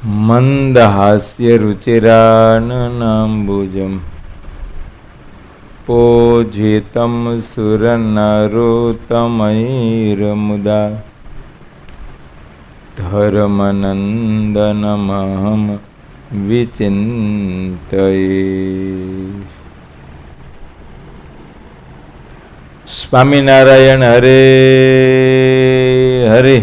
મંદહાસ્ય રુચિરાનનાંબુજમ પૂજિતમ સુરનરોત્તમૈર્મુદા ધર્મનંદનમહં વિચિંતયે. સ્વામિનારાયણ હરે હરે.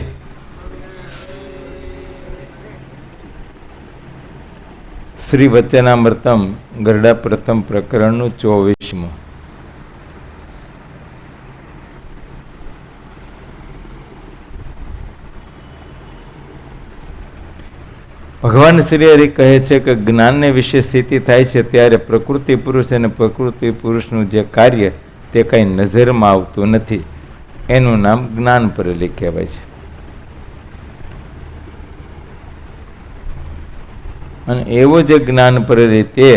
શ્રી વચનામૃતમ ગરડા પ્રથમ પ્રકરણનું 24મું. ભગવાન શ્રી હરિ કહે છે કે જ્ઞાનને વિશે સ્થિતિ થાય છે ત્યારે પ્રકૃતિ પુરુષ અને પ્રકૃતિ પુરુષનું જે કાર્ય તે કંઈ નજરમાં આવતું નથી, એનું નામ જ્ઞાન પરેલી કહેવાય છે. અને એવું જે જ્ઞાન પરેલી તે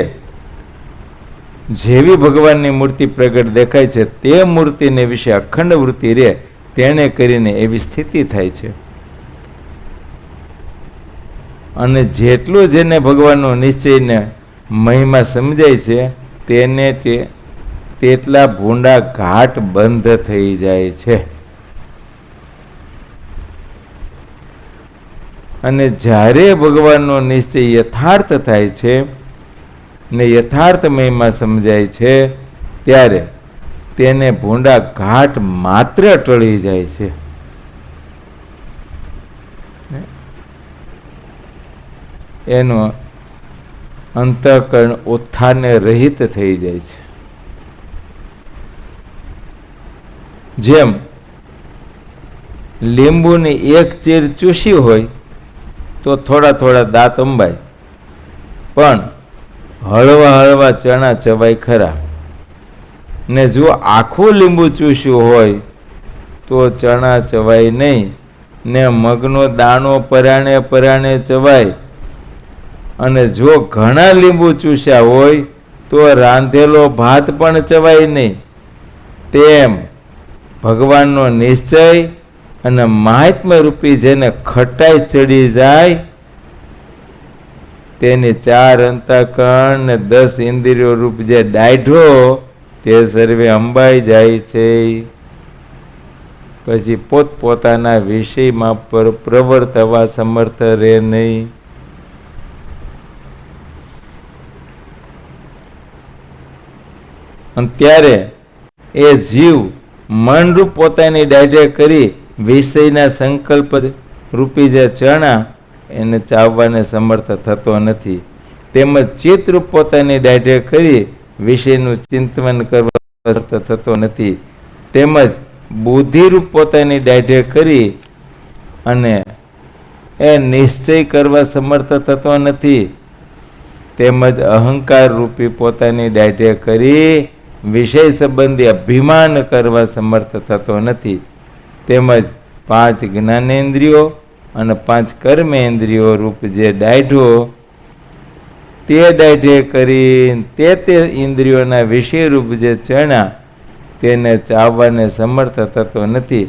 જેવી ભગવાનની મૂર્તિ પ્રગટ દેખાય છે તે મૂર્તિને વિશે અખંડ વૃત્તિ રહે તેને કરીને એવી સ્થિતિ થાય છે. અને જેટલું જેને ભગવાનનો નિશ્ચયને મહિમા સમજાય છે તેને તેટલા ભૂંડા ઘાટ બંધ થઈ જાય છે. અને જ્યારે ભગવાનનો નિશ્ચય યથાર્થ થાય છે ને યથાર્થ મહિમા સમજાય છે ત્યારે તેને ભૂંડા ઘાટ માત્ર ટળી જાય છે. એનું અંતઃકરણ ઉત્થાને રહિત થઈ જાય છે. જેમ લીંબુની એક ચીર ચૂસી હોય તો થોડા થોડા દાંત અંબાય, પણ હળવા હળવા ચણા ચવાય ખરા. ને જો આખું લીંબુ ચૂસ્યું હોય તો ચણા ચવાય નહીં, ને મગનો દાણો પરાણે પરાણે ચવાય. અને જો ઘણા લીંબુ ચૂસ્યા હોય તો રાંધેલો ભાત પણ ચવાય નહીં. તેમ ભગવાનનો નિશ્ચય અને મહાત્મ્ય રૂપી જેને ખટાઈ ચડી જાય તેની 4 અંતઃકરણ ને 10 ઇન્દ્રિયો રૂપ જે દાઢો તે સર્વે અંબાઈ જાય છે. પછી પોતપોતાના વિષયમાં પ્રવર્તવા સમર્થ રહે નહીં. અને ત્યારે એ જીવ મનરૂપ પોતાની દાઢે કરી વિષયના સંકલ્પ રૂપી જે ચણા એને ચાવવાને સમર્થ થતો નથી. તેમજ ચિત્તરૂપ પોતાની દાઢે કરી વિષયનું ચિંતન કરવા સમર્થ થતો નથી. તેમજ બુદ્ધિરૂપ પોતાની દાઢે કરી અને એ નિશ્ચય કરવા સમર્થ થતો નથી. તેમજ અહંકાર રૂપી પોતાની દાઢે કરી વિષય સંબંધી અભિમાન કરવા સમર્થ થતો નથી. તેમજ 5 જ્ઞાનેન્દ્રિયો અને 5 કર્મેન્દ્રિયો રૂપ જે દાઢો તે દાઢે કરી તે ઇન્દ્રિયોના વિષય રૂપ જે ચણા તેને ચાવવાને સમર્થ થતો નથી.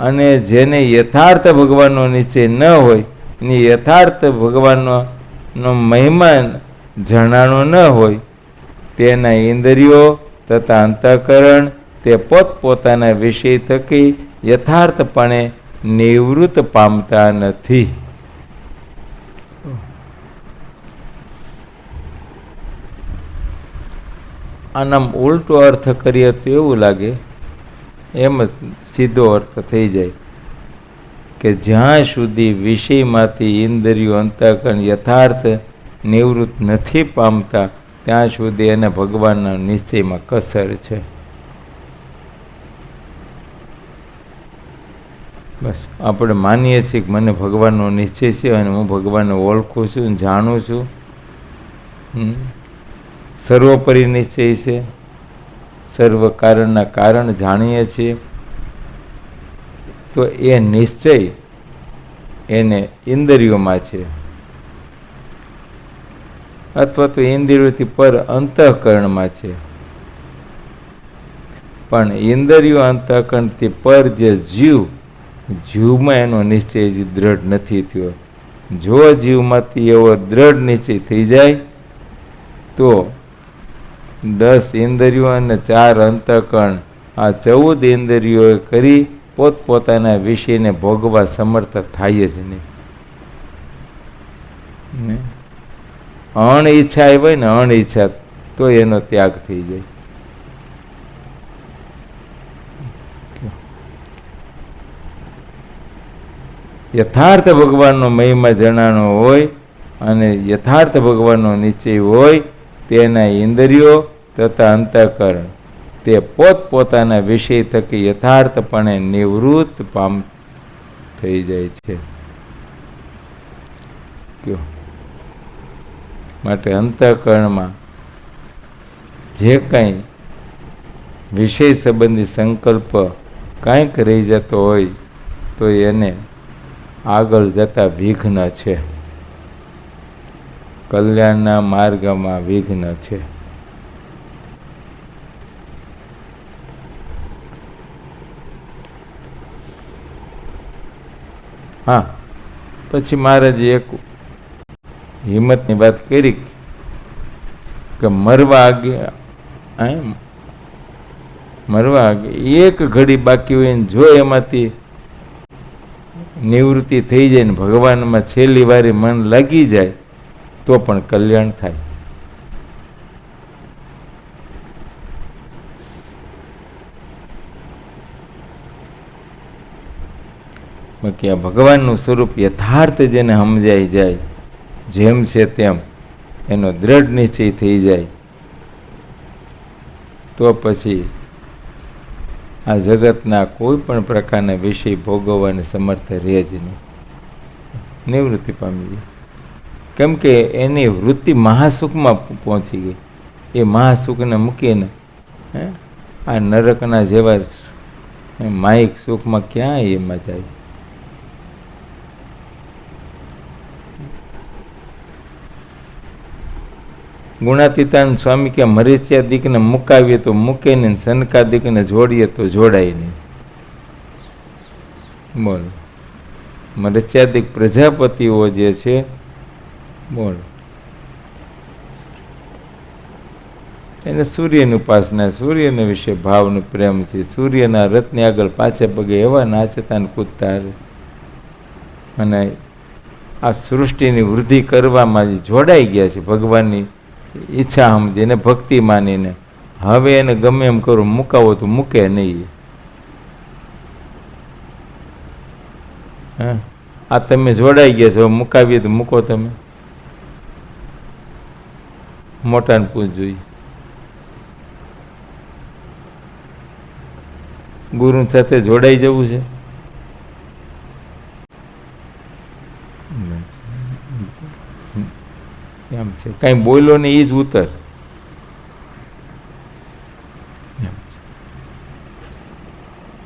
અને જેને યથાર્થ ભગવાનનો નિશ્ચય ન હોય, એની યથાર્થ ભગવાનનો મહિમા જણાનો ન હોય, તેના ઇન્દ્રિયો તથા અંતઃકરણ તે પોતપોતાના વિષય થકી યથાર્થપણે નિવૃત્ત પામતા નથી. આનામ ઉલટો અર્થ કરીએ તો એવું લાગે, એમ જ સીધો અર્થ થઈ જાય કે જ્યાં સુધી વિષયમાંથી ઇન્દ્રિયો અંતઃકરણ યથાર્થ નિવૃત્ત નથી પામતા ત્યાં સુધી એને ભગવાનના નિશ્ચયમાં કસર છે. બસ આપણે માનીએ છીએ કે મને ભગવાનનો નિશ્ચય છે અને હું ભગવાનને ઓળખું છું, જાણું છું, સર્વોપરી નિશ્ચય છે, સર્વ કારણના કારણ જાણીએ છીએ. તો એ નિશ્ચય એને ઇન્દ્રિયોમાં છે અથવા તો ઇન્દ્રિયોથી પર અંતઃકરણમાં છે. પણ ઇન્દ્રિયો અંતઃકરણથી પર જે જીવમાં એનો નિશ્ચય દ્રઢ નથી થયો. જો જીવમાંથી એવો દ્રઢ નિશ્ચય થઈ જાય તો 10 ઇન્દ્રિયો અને 4 અંતઃકરણ, આ 14 ઇન્દ્રિયોએ કરી પોતપોતાના વિષયને ભોગવા સમર્થ થાય જ નહીં. અણઈચ્છા હોય ને અણઈચ્છા તો એનો ત્યાગ થઈ જાય. યથાર્થ ભગવાનનો મહિમા જણાનો હોય અને યથાર્થ ભગવાનનો નિશ્ચય હોય તેના ઇન્દ્રિયો તથા અંતઃકરણ તે પોતપોતાના વિષય થકી યથાર્થપણે નિવૃત્ત થઈ જાય છે. માટે અંતઃકરણમાં જે કંઈ વિષય સંબંધી સંકલ્પ કાંઈક રહી જતો હોય તો એને આગળ જતા વિઘ્ન છે, કલ્યાણના માર્ગમાં વિઘ્ન છે. હા, પછી મહારાજે એક હિંમતની વાત કરી કે મરવા આગે એક ઘડી બાકી હોય ને જો એમાંથી નિવૃત્તિ થઈ જાય ને ભગવાનમાં છેલ્લી વારી મન લાગી જાય તો પણ કલ્યાણ થાય. બાકી આ ભગવાનનું સ્વરૂપ યથાર્થ જેને સમજાઈ જાય, જેમ છે તેમ એનો દ્રઢ નિશ્ચય થઈ જાય તો પછી આ જગતના કોઈ પણ પ્રકારના વિષય ભોગવવાને સમર્થ રહે જ નહીં, નિવૃત્તિ પામી ગઈ. કેમ કે એની વૃત્તિ મહાસુખમાં પહોંચી ગઈ. એ મહાસુખને મૂકીને આ નરકના જેવા માયિક સુખમાં ક્યાં એમાં જાય. ગુણાતીતાન સ્વામી કે મરીચ્યાદિકને મુકાવીએ તો મૂકે નહીં, સનકાદિકને જોડીએ તો જોડાય નહીં. બોલો, મરીચ્યાદિક પ્રજાપતિઓ જે છે, બોલો, એને સૂર્યની ઉપાસના, સૂર્યના વિશે ભાવનો પ્રેમ છે. સૂર્યના રથની આગળ પાછે પગે એવા નાચતા ને કૂદતા હારે અને આ સૃષ્ટિની વૃદ્ધિ કરવામાં જોડાઈ ગયા છે ભગવાનની ઈચ્છા સમજીને, ભક્તિ માનીને. હવે એને ગમે એમ કરો, મુકાવો તો મૂકે નહીં. હા, આ તમે જોડાઈ ગયા છો, મુકાવીએ તો મૂકો. તમે મોટાને પૂછ જોઈએ, ગુરુ સાથે જોડાઈ જવું છે. એમ છે, કઈ બોલો ને એ જ ઉતર.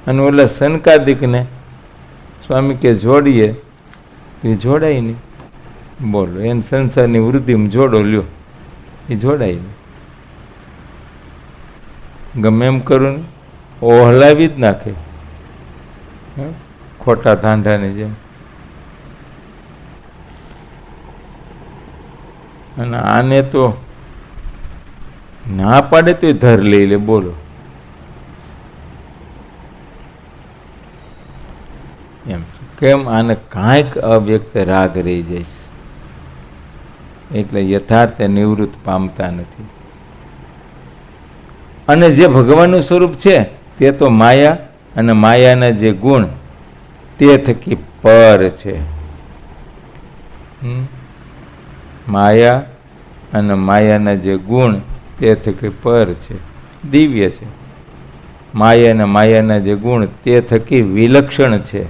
અને ઓલા સનકાદિકને સ્વામી કે જોડીએ, એ જોડાય નહીં. બોલો, એને સંસારની વૃદ્ધિમાં જોડો લ્યો, એ જોડાય નહીં. ગમે એમ કરું ને ઓહલાવી જ નાખે, ખોટા ધાંધાની જેમ. અને આને તો ના પાડે તો ધર લઈ લે. બોલો, એમ કેમ? આને કાંઈક અવ્યક્ત રાગ રહી જાય છે, એટલે યથાર્થ નિવૃત્ત પામતા નથી. અને જે ભગવાનનું સ્વરૂપ છે તે તો માયા અને માયાના જે ગુણ તે થકી પર છે. માયા અને માયાના જે ગુણ તે થકી પર છે, દિવ્ય છે. માયા અને માયાના જે ગુણ તે થકી વિલક્ષણ છે.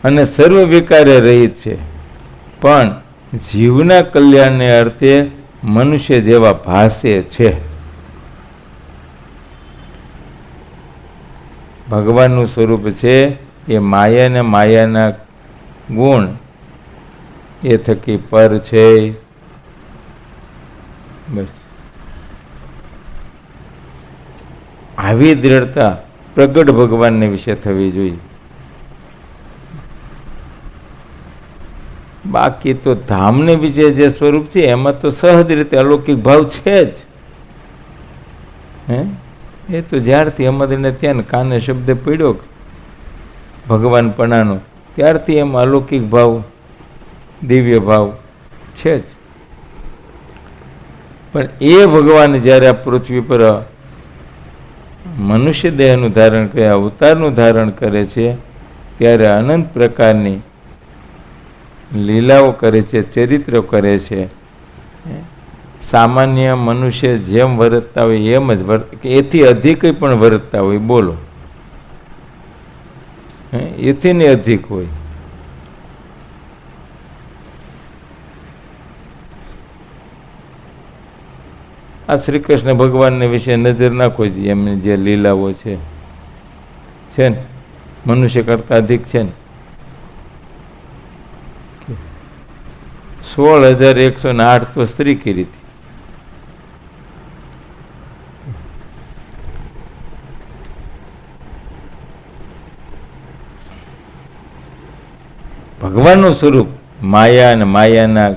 અને સર્વ વિકારે રહિત છે, પણ જીવના કલ્યાણને અર્થે મનુષ્ય જેવા ભાસે છે. ભગવાનનું સ્વરૂપ છે એ માયા અને માયાના ગુણ એ થકી પર છે. બસ આવી દ્રઢતા પ્રગટ ભગવાનને વિશે થવી જોઈએ. બાકી તો ધામને વિશે જે સ્વરૂપ છે એમાં તો સહજ રીતે અલૌકિક ભાવ છે જ. એ તો જ્યારથી અમરને ત્યાં કાને શબ્દ પડ્યો ભગવાનપણાનો, ત્યારથી એમાં અલૌકિક ભાવ, દિવ્ય ભાવ છે જ. પણ એ ભગવાન જ્યારે આ પૃથ્વી પર મનુષ્ય દેહનું ધારણ કરે, અવતારનું ધારણ કરે છે, ત્યારે અનંત પ્રકારની લીલાઓ કરે છે, ચરિત્રો કરે છે. સામાન્ય મનુષ્ય જેમ વર્તતા હોય એમ જ એથી અધિક પણ વર્તતા હોય. બોલો, એથી ને અધિક હોય. આ શ્રી કૃષ્ણ ભગવાનને વિશે નજર નાખો જ, એમની જે લીલાઓ છે ને મનુષ્ય કરતા અધિક છે ને. 16,108 તો સ્ત્રી કરી હતી. ભગવાનનું સ્વરૂપ માયા અને માયાના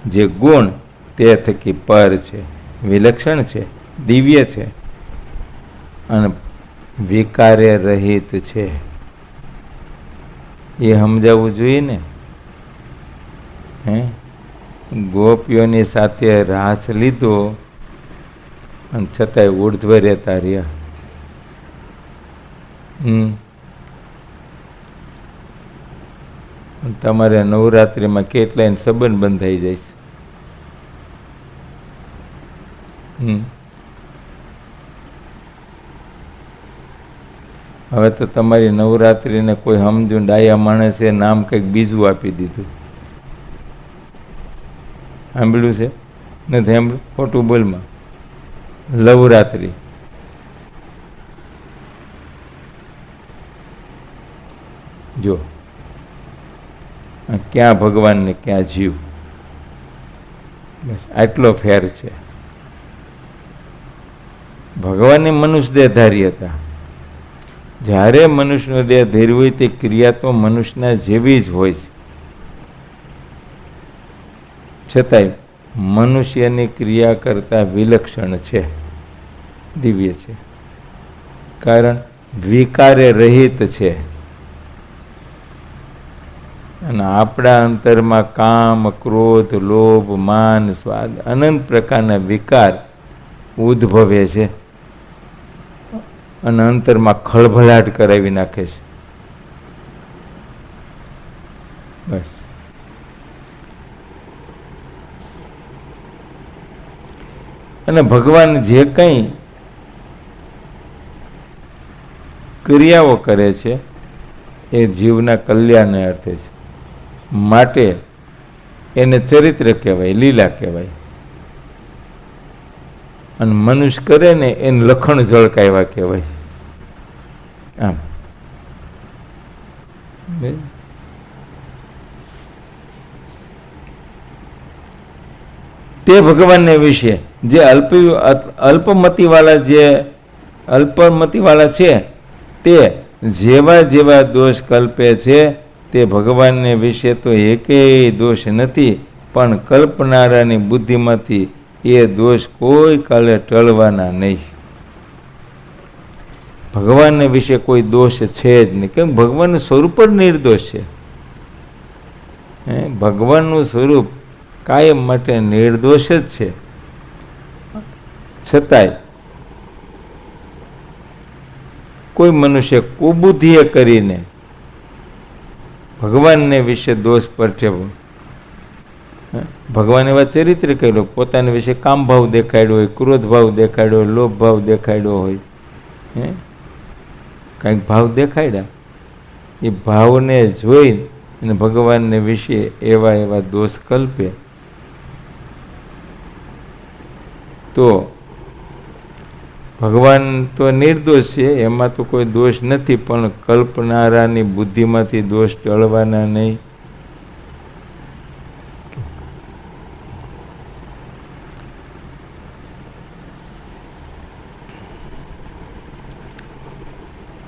જે ગુણ તે થકી પર છે, વિલક્ષણ છે, દિવ્ય છે અને વિકારે રહિત છે. એ સમજાવવું જોઈએ ને. ગોપીઓની સાથે રાસ લીધો અને છતાંય ઉર્ધ્વ રહેતા રહ્યા. તમારે નવરાત્રિમાં કેટલાય સંબંધ બંધાઈ જાય છે. હવે તો તમારી નવરાત્રિને કોઈ સમજુ ડાયા માણસે નામ કંઈક બીજું આપી દીધું. સાંભળ્યું છે? નથી સાંભળ્યું? ખોટું બોલમાં. લવરાત્રિ. જો ક્યાં ભગવાન ને ક્યાં જીવ, બસ આટલો ફેર છે. ભગવાનની મનુષ્ય દેહધારી હતા. જ્યારે મનુષ્યનો દેહ ધીર હોય તે ક્રિયા તો મનુષ્યના જેવી જ હોય છે. છતાંય મનુષ્યની ક્રિયા કરતાં વિલક્ષણ છે, દિવ્ય છે. કારણ વિકારે રહિત છે. અને આપણા અંતરમાં કામ, ક્રોધ, લોભ, માન, સ્વાદ અનંત પ્રકારના વિકાર ઉદ્ભવે છે અને અંતરમાં ખળભળાટ કરાવી નાખે છે. બસ. અને ભગવાન જે કંઈ ક્રિયાઓ કરે છે એ જીવના કલ્યાણને અર્થે છે. માટે એને ચરિત્ર કહેવાય, લીલા કહેવાય. અને મનુષ્ય કરે ને એને લખણ ઝળકાવ્યા કહેવાય. આમ તે ભગવાનને વિશે જે અલ્પમતીવાળા છે તે જેવા જેવા દોષ કલ્પે છે તે ભગવાનને વિશે તો એકેય દોષ નથી, પણ કલ્પનારાની બુદ્ધિમાંથી એ દોષ કોઈ કાલે ટળવાના નહીં. ભગવાનને વિશે કોઈ દોષ છે જ નહીં. કેમ? ભગવાનનું સ્વરૂપ જ નિર્દોષ છે. ભગવાનનું સ્વરૂપ કાયમ માટે નિર્દોષ જ છે. છતાંય કોઈ મનુષ્ય કુબુદ્ધિએ કરીને ભગવાનને વિશે દોષ પરચેવો. ભગવાન એવા ચરિત્ર કર્યો, પોતાના વિશે કામ ભાવ દેખાડ્યો હોય, ક્રોધ ભાવ દેખાડ્યો હોય, લોભ ભાવ દેખાડ્યો હોય, કંઈક ભાવ દેખાડ્યા. એ ભાવને જોઈ અને ભગવાનને વિશે એવા એવા દોષ કલ્પે તો ભગવાન તો નિર્દોષ છે, એમાં તો કોઈ દોષ નથી, પણ કલ્પનારાની બુદ્ધિમાંથી દોષ ટળવાના નહીં.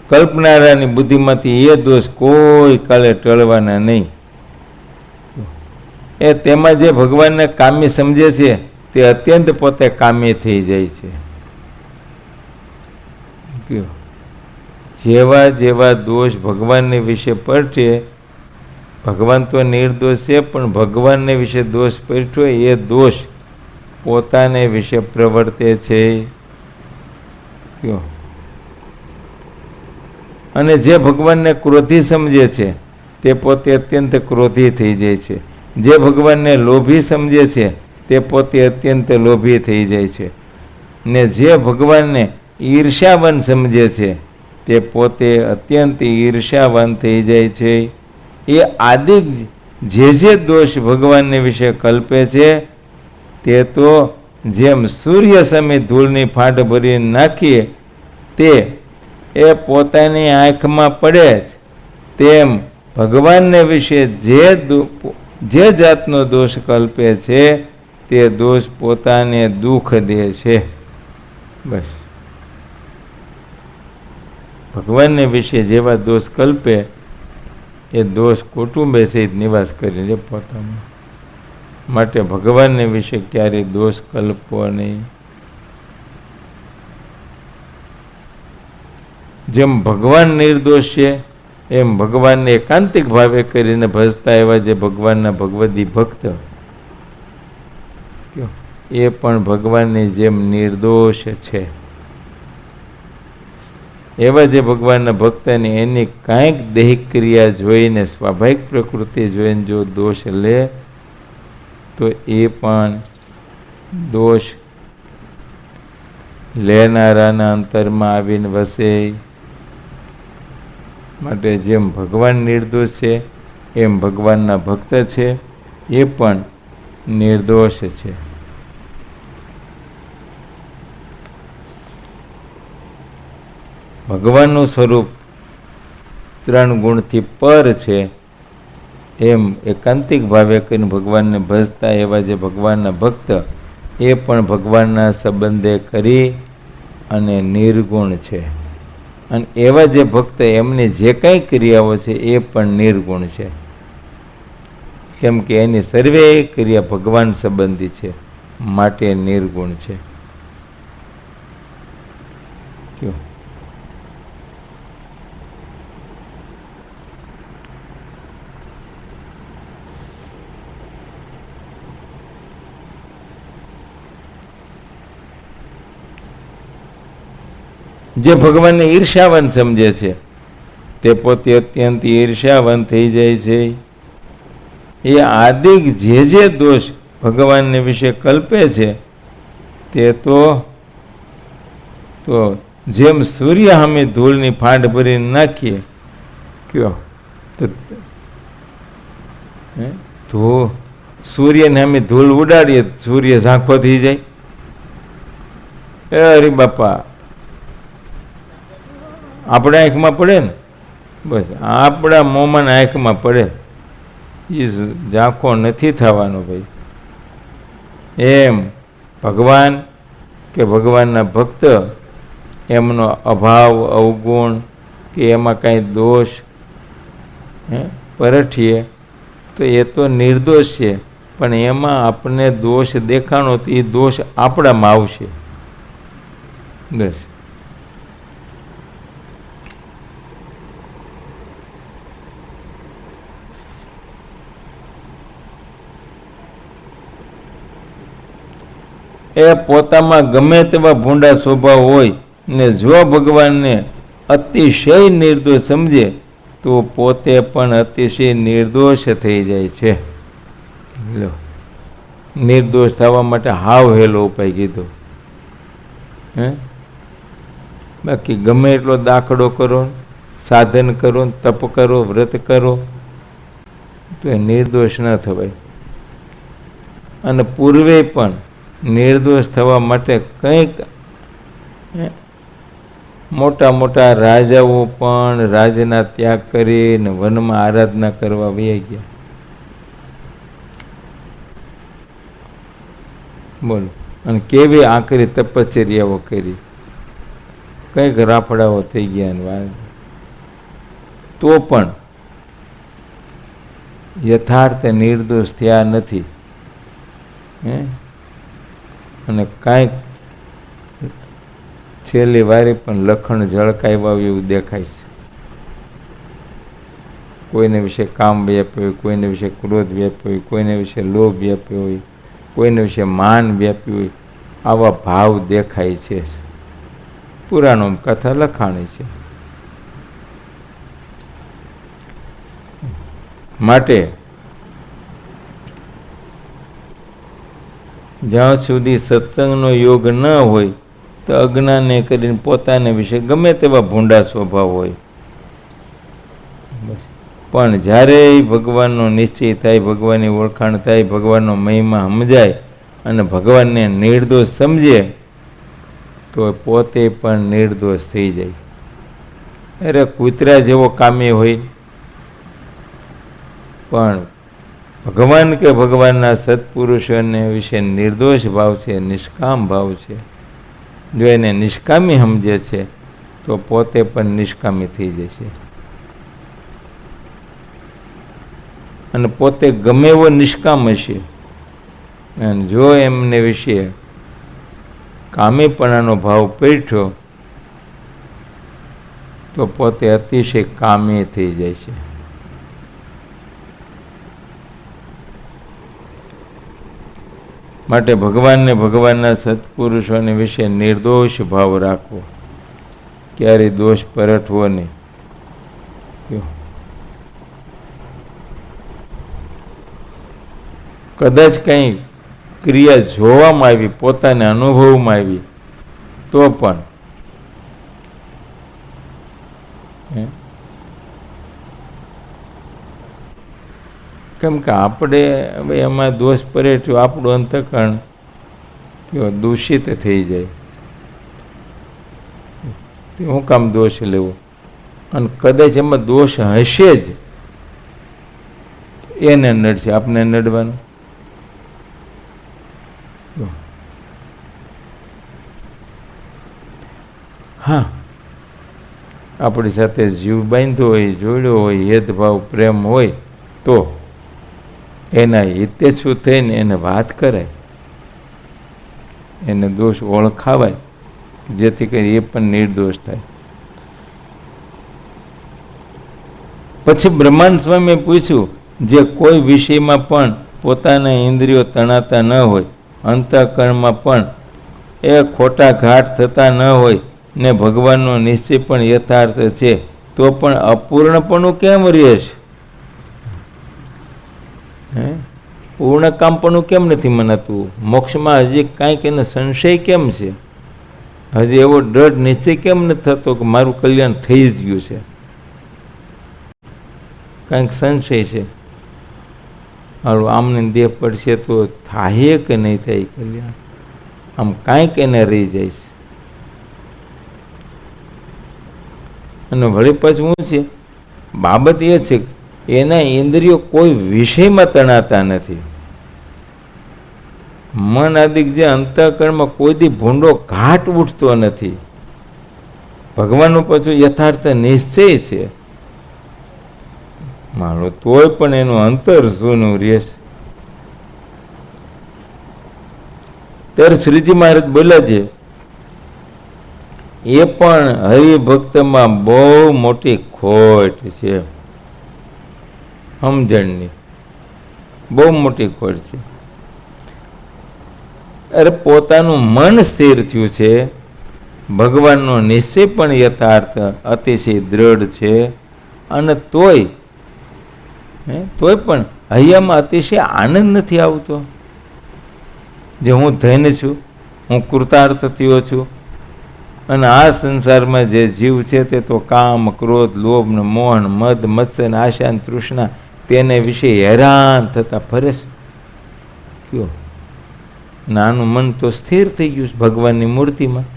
કલ્પનારાની બુદ્ધિમાંથી એ દોષ કોઈ કાલે ટળવાના નહીં. એ તેમાં જે ભગવાનને કામી સમજે છે તે અત્યંત પોતે કામી થઈ જાય છે. જેવા જેવા દોષ ભગવાનને વિશે પરઠે, ભગવાન તો નિર્દોષ છે, પણ ભગવાનને વિશે દોષ પરઠ્યો એ દોષ પોતાને વિશે પ્રવર્તે છે. અને જે ભગવાનને ક્રોધી સમજે છે તે પોતે અત્યંત ક્રોધી થઈ જાય છે. જે ભગવાનને લોભી સમજે છે તે પોતે અત્યંત લોભી થઈ જાય છે. ને જે ભગવાનને ઈર્ષ્યાવાન સમજે છે તે પોતે અત્યંત ઈર્ષ્યાવાન થઈ જાય છે. એ આદિક જે દોષ ભગવાનને વિશે કલ્પે છે તે તો જેમ સૂર્ય સામે ધૂળની ફાટ ભરી નાખીએ તે એ પોતાની આંખમાં પડે જ, તેમ ભગવાનને વિશે જે જાતનો દોષ કલ્પે છે તે દોષ પોતાને દુઃખ દે છે. બસ ભગવાનને વિશે જેવા દોષ કલ્પે એ દોષ કુટુંબે સહિત નિવાસ કરીને પોતાનો. માટે ભગવાનને વિશે ક્યારેય દોષ કલ્પવો નહીં. જેમ ભગવાન નિર્દોષ છે એમ ભગવાનને એકાંતિક ભાવે કરીને ભજતા એવા જે ભગવાનના ભગવદી ભક્ત એ પણ ભગવાનની જેમ નિર્દોષ છે. એવા જે ભગવાનના ભક્તની એની કાંઈક દૈહિક ક્રિયા જોઈને, સ્વાભાવિક પ્રકૃતિ જોઈને જો દોષ લે તો એ પણ દોષ લેનારાના અંતરમાં આવીને વસે. માટે જેમ ભગવાન નિર્દોષ છે એમ ભગવાનના ભક્ત છે એ પણ નિર્દોષ છે. ભગવાનનું સ્વરૂપ 3 ગુણથી પર છે એમ એકાંતિક ભાવે કરીને ભગવાનને ભજતા એવા જે ભગવાનના ભક્ત એ પણ ભગવાનના સંબંધે કરી અને નિર્ગુણ છે. અને એવા જે ભક્ત એમની જે કંઈ ક્રિયાઓ છે એ પણ નિર્ગુણ છે. કેમ કે એની સર્વે ક્રિયા ભગવાન સંબંધી છે, માટે નિર્ગુણ છે. જે ભગવાનને ઈર્ષ્યાવાન સમજે છે તે પોતે અત્યંત ઈર્ષ્યાવાન થઈ જાય છે. એ આદિક જે દોષ ભગવાનને વિશે કલ્પે છે તે તો જેમ સૂર્ય સામે ધૂળની ફાંટ ભરીને નાખીએ તો સૂર્યને સામે ધૂળ ઉડાડીએ, સૂર્ય ઝાંખો થઈ જાય. અરે બાપા, આપણા આંખમાં પડે ને, બસ આપણા મોંમાં આંખમાં પડે, એ ઝાંખો નથી થવાનો ભાઈ. એમ ભગવાન કે ભગવાનના ભક્ત એમનો અભાવ, અવગુણ કે એમાં કાંઈ દોષ પરઠીએ તો એ તો નિર્દોષ છે, પણ એમાં આપણને દોષ દેખાણો તો એ દોષ આપણામાં આવશે. બસ એ પોતામાં ગમે તેવા ભૂંડા સ્વભાવ હોય ને જો ભગવાનને અતિશય નિર્દોષ સમજે તો પોતે પણ અતિશય નિર્દોષ થઈ જાય છે. નિર્દોષ થવા માટે હાવ હેલો ઉપાય કીધો. બાકી ગમે એટલો દાખલો કરો, સાધન કરો, તપ કરો, વ્રત કરો તો એ નિર્દોષ ન થવાય. અને પૂર્વે પણ નિર્દોષ થવા માટે કંઈક મોટા મોટા રાજાઓ પણ રાજના ત્યાગ કરીને વનમાં આરાધના કરવા વહી ગયા. બોલો, અને કેવી આકરી તપશ્ચર્યાઓ કરી, કંઈક રાફડાઓ થઈ ગયા. તો પણ યથાર્થ નિર્દોષ થયા નથી. અને કાંઈક છેલ્લી વારે પણ લખણ ઝળકાવ્યા એવું દેખાય છે. કોઈને વિશે કામ વ્યાપ્યું હોય, કોઈને વિશે ક્રોધ વ્યાપ્યો હોય, કોઈને વિશે લોભ વ્યાપ્યો હોય, કોઈને વિશે માન વ્યાપ્યું હોય, આવા ભાવ દેખાય છે. પુરાણોમાં કથા લખાણી છે. માટે જ્યાં સુધી સત્સંગનો યોગ ન હોય તો અજ્ઞાને કરીને પોતાને વિશે ગમે તેવા ભૂંડા સ્વભાવ હોય. બસ પણ જ્યારે ભગવાનનો નિશ્ચય થાય, ભગવાનની ઓળખાણ થાય, ભગવાનનો મહિમા સમજાય અને ભગવાનને નિર્દોષ સમજે તો પોતે પણ નિર્દોષ થઈ જાય. અરે કૂતરા જેવો કામી હોય પણ ભગવાન કે ભગવાનના સત્પુરુષોને વિશે નિર્દોષ ભાવ છે, નિષ્કામ ભાવ છે. જો એને નિષ્કામી સમજે છે તો પોતે પણ નિષ્કામી થઈ જશે. અને પોતે ગમે એવો નિષ્કામ હશે અને જો એમને વિશે કામીપણાનો ભાવ પેઠ્યો તો પોતે અતિશય કામી થઈ જાય છે. માટે ભગવાનને ભગવાનના સત્પુરુષોને વિશે નિર્દોષ ભાવ રાખવો, ક્યારેય દોષ પરઠવો નહીં. કદાચ કંઈ ક્રિયા જોવામાં આવી, પોતાને અનુભવમાં આવી તો પણ કેમ કે આપણે હવે એમાં દોષ પરેઠ્યો, આપણું અંતઃકરણ કેવો દૂષિત થઈ જાય. શું કામ દોષ લેવો? અને કદાચ એમાં દોષ હશે જ, એને નડશે, આપને નડવાનું. હા, આપણી સાથે જીવ બાંધ્યો હોય, જોડ્યો હોય, હેદભાવ પ્રેમ હોય તો એના હિતેચ્છુ થઈને એને વાત કરાય, એને દોષ ઓળખાવાય, જેથી કરી એ પણ નિર્દોષ થાય. પછી બ્રહ્માંડ સ્વામીએ પૂછ્યું, જે કોઈ વિષયમાં પણ પોતાના ઇન્દ્રિયો તણાતા ન હોય, અંતઃકરણમાં પણ એ ખોટા ઘાટ થતા ન હોય ને ભગવાનનો નિશ્ચય પણ યથાર્થ છે તો પણ અપૂર્ણપણું કેમ રહે છે? પૂર્ણ કામપણું કેમ નથી મનાતું? મોક્ષમાં હજી કાંઈક એને સંશય કેમ છે? હજી એવો દ્રઢ નિશ્ચય કેમ નથી થતો કે મારું કલ્યાણ થઈ જ ગયું છે? કાંઈક સંશય છે. હારું, આમને દેહ પડશે તો થાય કે નહીં થાય કલ્યાણ? આમ કાંઈક એને રહી જાય છે. અને વળી પાછું શું છે? બાબત એ છે કે એના ઇન્દ્રિયો કોઈ વિષયમાં તણાતા નથી. મન આદિક જે અંતઃકરણમાં કોઈ દી ભૂંડો ઘાટ ઉઠતો નથી. ભગવાનનું પાછું યથાર્થ નિશ્ચય છે મારો, તોય પણ એનું અંતર શૂનું રહેશે. ત્યારે શ્રીજી મહારાજ બોલ્યા છે, એ પણ હરિભક્તમાં બહુ મોટી ખોટ છે. સમજણની બહુ મોટી ખોટ છે. અરે પોતાનું મન સ્થિર થયું છે, ભગવાનનો નિશ્ચય પણ યથાર્થ અતિશય દ્રઢ છે, અને તોય પણ હૈયામાં અતિશય આનંદ નથી આવતો. જે હું ધન્ય છું, હું કૃતાર્થ થયો છું, અને આ સંસારમાં જે જીવ છે તે તો કામ, ક્રોધ, લોભ ને મોહ, મદ, મત્સર ને આશા ને તૃષ્ણા તેને વિશે હેરાન થતા ફરે છે. કયો નાનું મન તો સ્થિર થઈ ગયું છે ભગવાનની મૂર્તિમાં,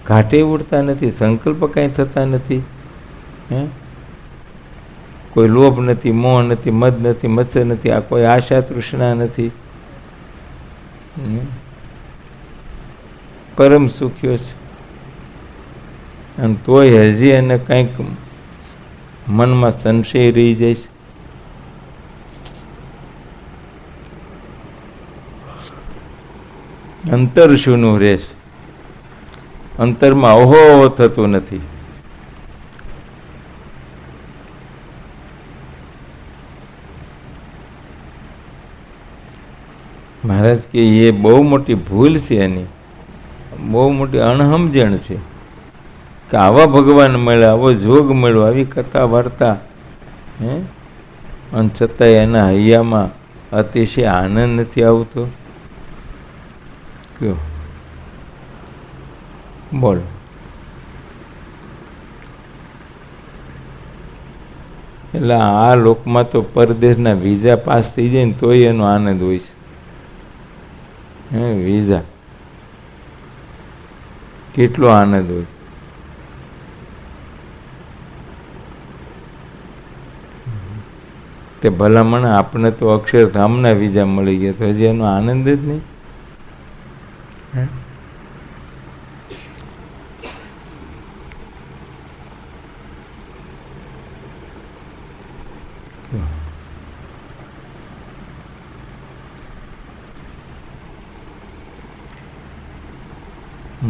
ઘાટે ઉડતા નથી, સંકલ્પ કાંઈ થતા નથી, કોઈ લોભ નથી, મોહ નથી, મદ નથી, મત્સર નથી, આ કોઈ આશા તૃષ્ણા નથી, પરમ સુખ્યો છે. અને તોય હજી એને કંઈક મનમાં સંશય રહી જાય છે. અંતર શુંનું રહેશે. અંતરમાં ઓહો થતું નથી. મહારાજ કે એ બહુ મોટી ભૂલ છે, એની બહુ મોટી અણસમજણ છે કે આવા ભગવાન મળ્યા, આવો જોગ મળ્યો, આવી કથા વાર્તા, અને છતાંય એના હૈયામાં અતિશય આનંદ નથી આવતો. કયો બોલો. એટલે આ લોકમાં તો પરદેશના વિઝા પાસ થઈ જાય ને તોય એનો આનંદ હોય છે. વિઝા કેટલો આનંદ હોય. તે ભલામણ આપણે તો અક્ષરધામના વિઝા મળી ગયા, તો હજી એનો આનંદ જ નહીં.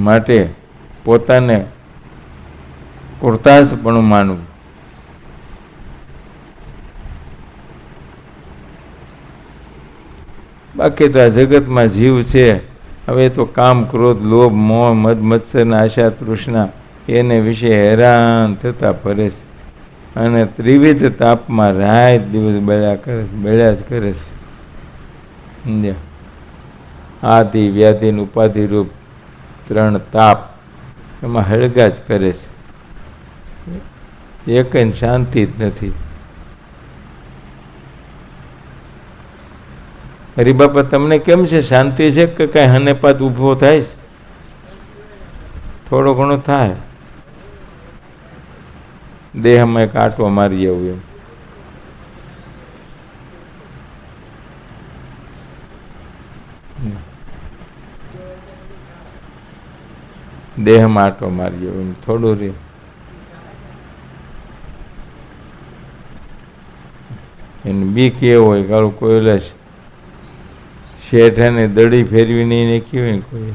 માટે પોતાને કૃતાર્થપણું માનવું. બાકી તો આ જગતમાં જીવ છે, હવે તો કામ, ક્રોધ, લોભ, મોહ, મદ મત્સરના આશા, તૃષ્ણા એને વિશે હેરાન થતા ફરે છે અને ત્રિવિધ તાપમાં રાત દિવસ બળ્યા જ કરે છે. સમજ્યા? આદિ વ્યાધિ ઉપાધિ રૂપ 3 તાપ એમાં હળગા જ કરે છે. એકય શાંતિ જ નથી. હરિબાપા તમને કેમ છે? શાંતિ છે કે કઈ હનેપાત ઊભો થાય છે? થોડો ઘણો થાય. દેહમાં એક આંટો મારી આવું એમ. દેહમાં આંટો મારી આવું એમ થોડું રે. એની બીક એ હોય કાળું કોઈ લેશ શેઠાને દડી ફેરવી નહીં નાખી હોય કોઈ.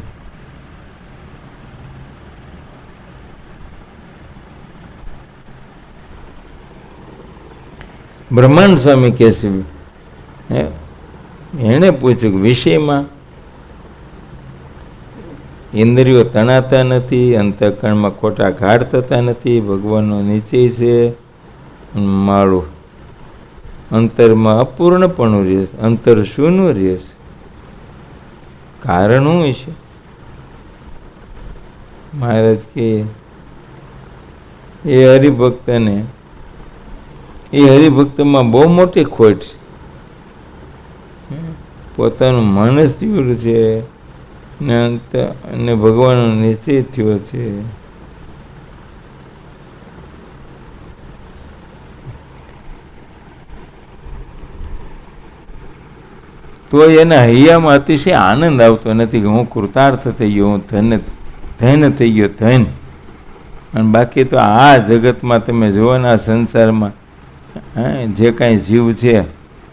બ્રહ્માંડ સ્વામી કહે છે, એણે પૂછ્યું કે વિષયમાં ઇન્દ્રિયો તણાતા નથી, અંતઃકરણમાં ખોટા ઘાટ થતા નથી, ભગવાનનો નિશ્ચય છે, માળું અંતરમાં અપૂર્ણપણું રહેશે. અંતર શૂનું રહેશે. કારણ શું છે? મહારાજ કે એ હરિભક્તને એ હરિભક્તમાં બહુ મોટી ખોટ છે. પોતાનું મન જ તીવ્ર છે ને ભગવાનનો નિશ્ચય થયો છે. તો એના હૈયામાં અતિશય આનંદ આવતો નથી કે હું કૃતાર્થ થઈ ગયો, હું ધન્ય થઈ ગયો, ધન. અને બાકી તો આ જગતમાં તમે જુઓ ને, આ સંસારમાં જે કાંઈ જીવ છે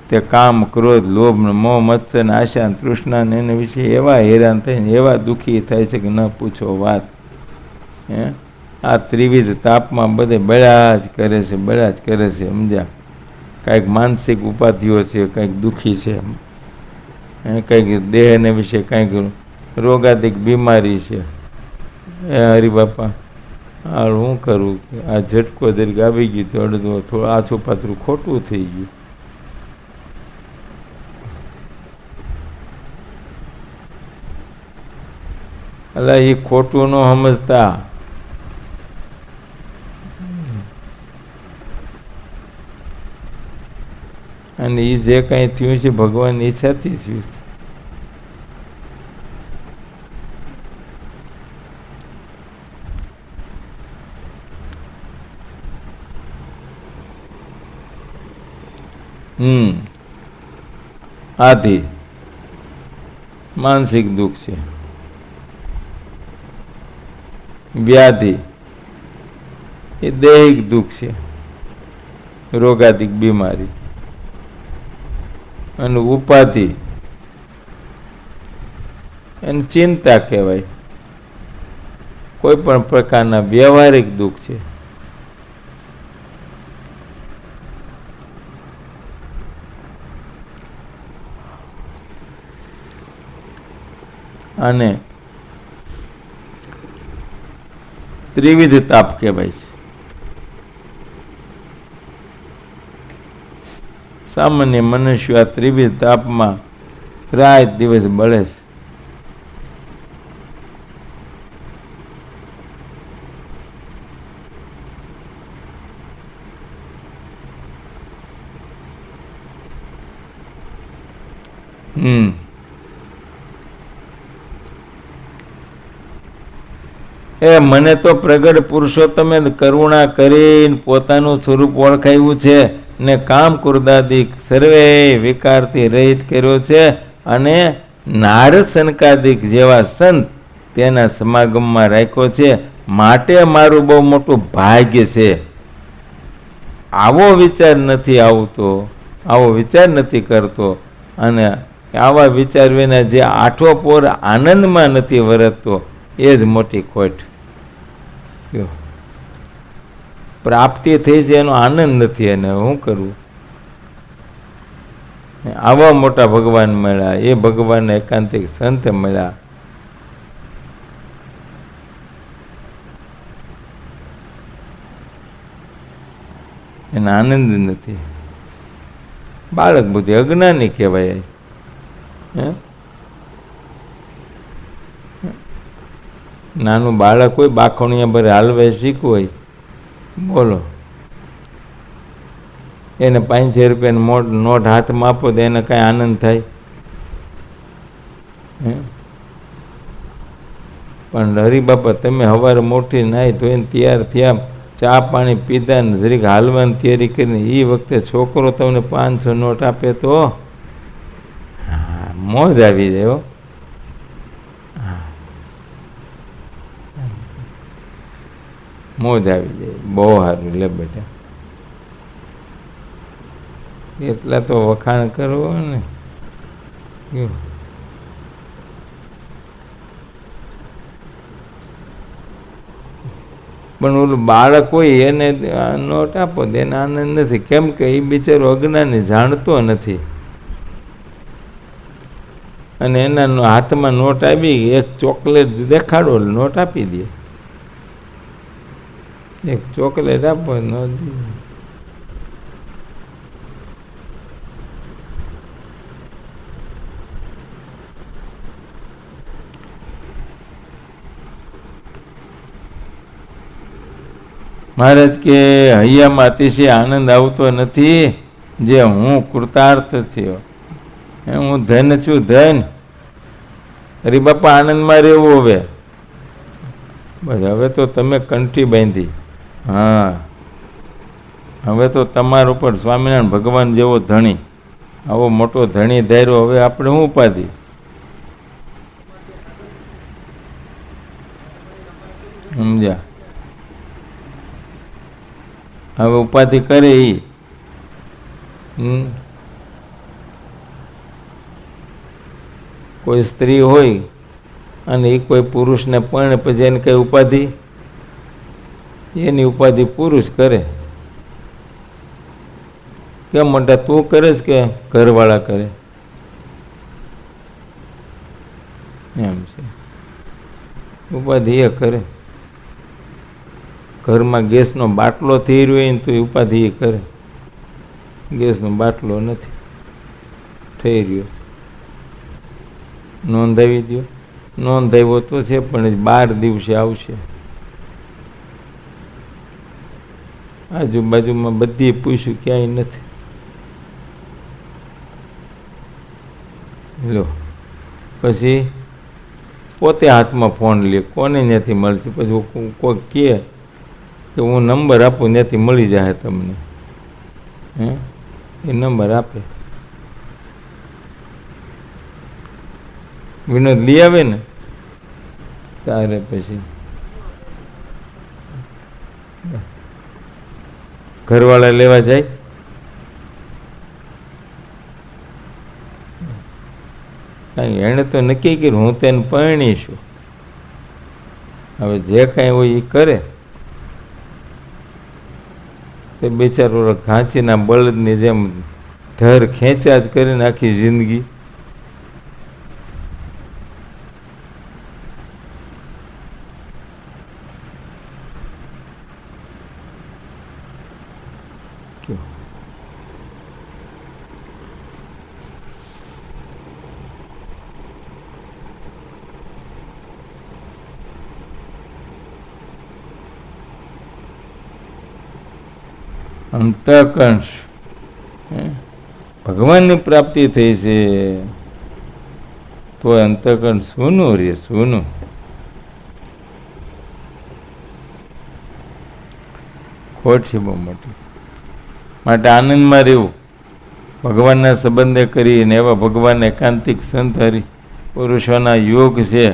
તે કામ, ક્રોધ, લોભ, મોહ, મત્સર, આશા, તૃષ્ણા ને એના વિશે એવા હેરાન થઈને એવા દુઃખી થાય છે કે ન પૂછો વાત. આ ત્રિવિધ તાપમાં બધે બળ્યા જ કરે છે, બળ્યા જ કરે છે. સમજ્યા? કાંઈક માનસિક ઉપાધિઓ છે, કંઈક દુઃખી છે, કંઈક દેહને વિશે કંઈક રોગાદિક બીમારી છે. હરિબાપા હાલ હું કરું કે આ ઝટકો દરેક આવી ગયું તો અડધું થોડું આછું પાથરું ખોટું થઈ ગયું. એટલે એ ખોટું ન સમજતા અને એ જે કાંઈ થયું છે ભગવાનની ઈચ્છાથી થયું છે. આથી માનસિક દુઃખ છે, વ્યાધિ એ દૈહિક દુઃખ છે, રોગાદિક બીમારી, અને ઉપાધિ એને ચિંતા કહેવાય. કોઈ પણ પ્રકારના વ્યવહારિક દુઃખ છે. અને ત્રિવિધ તાપ કહેવાય છે. સામાન્ય મનુષ્ય આ ત્રિવિધ તાપમાં રાત દિવસ બળે છે. એ મને તો પ્રગટ પુરુષોત્તમે કરુણા કરીને પોતાનું સ્વરૂપ ઓળખાયું છે ને કામ ક્રોધાદિક સર્વે વિકારથી રહિત કર્યો છે અને નારદ સનકાદિક જેવા સંત તેના સમાગમમાં રાખ્યો છે. માટે મારું બહુ મોટું ભાગ્ય છે. આવો વિચાર નથી આવતો, આવો વિચાર નથી કરતો અને આવા વિચાર વિના જે આઠો પોર આનંદમાં નથી વર્તતો એ જ મોટી ખોટ. પ્રાપ્તિ થઈ છે એનો આનંદ નથી, એને શું કરવું? આવા મોટા ભગવાન મળ્યા, એ ભગવાન એકાંતિક સંત મળ્યા. એનો આનંદ નથી. બાળક બુદ્ધિ અજ્ઞાની કહેવાય. નાનું બાળક હોય, બાખોણિયા પર હાલવે શીખવું હોય, બોલો, એને 500 રૂપિયાની નોટ હાથમાં આપો તો એને કાંઈ આનંદ થાય? પણ હરિબાપા તમે સવારે મોટી નાહી ધોઈને તૈયાર થયા, ચા પાણી પીધા ને જરીક હાલવાની તૈયારી કરીને એ વખતે છોકરો તમને 500 નોટ આપે તો મોજ આવી જાય. મોજ આવી જાય. બહુ સારું. લે બેટા, એટલા તો વખાણ કરવો ને. પણ ઓલું બાળક હોય એને નોટ આપો તો એને આનંદ નથી. કેમ કે એ બિચારો અજ્ઞાની, જાણતો નથી. અને એના હાથમાં નોટ આવી, એક ચોકલેટ દેખાડો, નોટ આપી દે. એક ચોકલેટ આપો, નોટ દીધી. મહારાજ કે હૈયામાં અતિશય આનંદ આવતો નથી, જે હું કૃતાર્થ થયો. હું ધન છું, ધન. હરિબાપા આનંદમાં રહેવું. હવે બસ, હવે તો તમે કંઠી બાંધી. હા, હવે તો તમારા ઉપર સ્વામિનારાયણ ભગવાન જેવો ધણી, આવો મોટો ધણી ધાર્યો. હવે આપણે શું ઉપાધિ? સમજ્યા? હવે ઉપાધિ કરે એ કોઈ સ્ત્રી હોય અને એ કોઈ પુરુષને પરણે પછી એને કઈ ઉપાધિ, એની ઉપાધિ પુરુષ કરે. કેમ મોટા તું કરેશ કે ઘરવાળા કરે? એમ છે. ઉપાધિ એ કરે. ઘરમાં ગેસનો બાટલો થઈ રહ્યો હોય ને તો ઉપાધિ એ કરે. ગેસનો બાટલો નથી થઈ રહ્યો, નોંધાવી દો. નોંધાવ્યો તો છે પણ 12 દિવસે આવશે. આજુબાજુમાં બધી પૂછ્યું, ક્યાંય નથી. લો, પછી પોતે હાથમાં ફોન લે, કોને ત્યાંથી મળશે? પછી કોઈ કહે કે હું નંબર આપું, ત્યાંથી મળી જાય તમને. એ નંબર આપે. વિનોદ લઈ આવે ને તારે પછી ઘરવાળા લેવા જાય. કાંઈ એણે તો નક્કી કર્યું હું તેને પરણીશું. હવે જે કાંઈ હોય એ કરે. તે બિચારો ઘાંચીના બળદની જેમ ધર ખેંચા જ કરીને આખી જિંદગી. અંતઃકંશ ભગવાનની પ્રાપ્તિ થઈ છે તો અંતઃકંશ સૂનું રે સૂનું. ખોટ છે બહુ મોટી. માટે આનંદમાં રહેવું, ભગવાનના સંબંધે કરીને એવા ભગવાન એકાંતિક સંત હરિ પુરુષોના યોગ છે.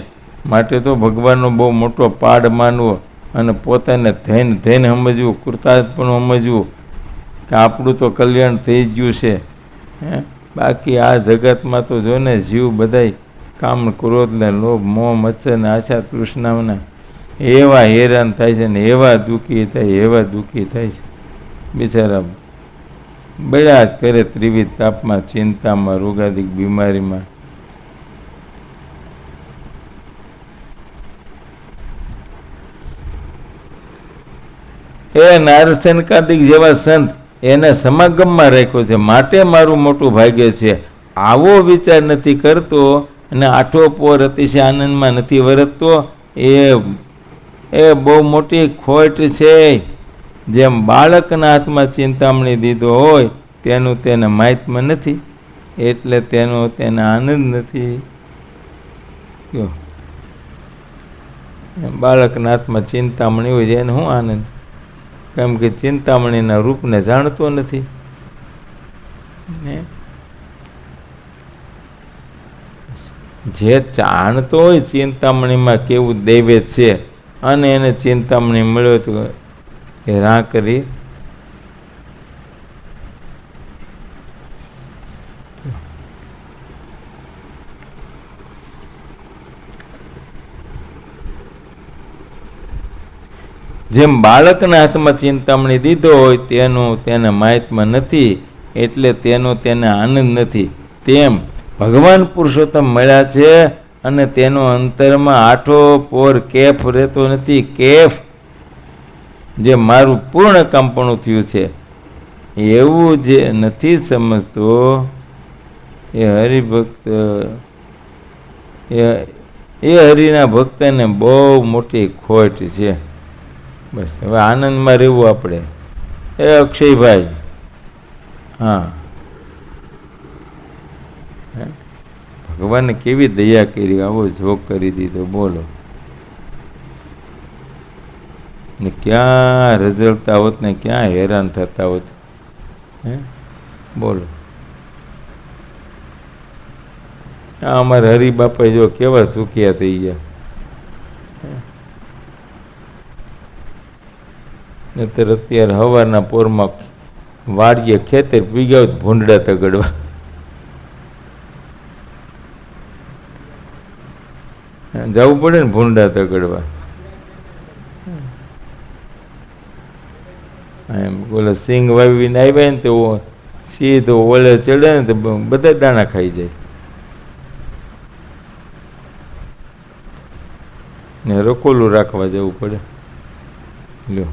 માટે તો ભગવાનનો બહુ મોટો પાડ માનવો અને પોતાને ધૈન સમજવું, કૃતાર્થપણું સમજવું કે આપણું તો કલ્યાણ થઈ જ ગયું છે. બાકી આ જગતમાં તો જો ને જીવ બધાય કામ, ક્રોધ ને લોભ, મોહ, મત્સર ને આશા તૃષ્ણાઓના એવા હેરાન થાય છે ને એવા દુઃખી થાય છે. બિચારા બળ્યા જ કરે ત્રિવિધ તાપમાં, ચિંતામાં, રોગાદિક બીમારીમાં. એ નારસેનકાદિક જેવા સંત એને સમાગમમાં રાખ્યો છે. માટે મારું મોટું ભાગ્ય છે. આવો વિચાર નથી કરતો અને આઠો પોર અતિશય આનંદમાં નથી વર્તતો, એ બહુ મોટી ખોટ છે. જેમ બાળકના હાથમાં ચિંતામણી દીધો હોય તેનું તેને માહિતમ નથી, એટલે તેને આનંદ નથી. બાળકના હાથમાં ચિંતામણી હોય એને શું આનંદ? કેમ કે ચિંતામણીના રૂપને જાણતો નથી. જે જાણતો હોય ચિંતામણીમાં કેવું દૈવેત છે અને એને ચિંતામણી મળ્યો તો એ રાહ કરી. જેમ બાળકના હાથમાં ચિંતામણી દીધો હોય તેને માહિતમાં નથી, એટલે તેને આનંદ નથી. તેમ ભગવાન પુરુષોત્તમ મળ્યા છે અને તેનો અંતરમાં આઠો પોર કેફ રહેતો નથી. કેફ જે મારું પૂર્ણ કંપણું થયું છે એવું જે નથી સમજતો એ હરિભક્ત, એ હરિના ભક્તને બહુ મોટી ખોટ છે. બસ હવે આનંદમાં રહેવું આપણે. એ અક્ષયભાઈ, હા, ભગવાને કેવી દયા કરી, આવો જોગ કરી દીધો. બોલો ને ક્યાં રઝળતા હોત ને ક્યાં હેરાન થતા હોત. બોલો આ અમારા હરિબાપા જો કેવા સુખિયા થઈ ગયા. નહીતર અત્યારે હવારના પોરમાં વાડીએ ખેતર પી ગયા ભૂંડડા તગડવા. જવું પડે ને ભૂંડા તગડવા. એમ બોલે સિંગ વાવીને આવ્યા ને તો સીધો ઓળે ચડે ને તો બધા દાણા ખાઈ જાય ને રકોલું રાખવા જવું પડે. લ્યો,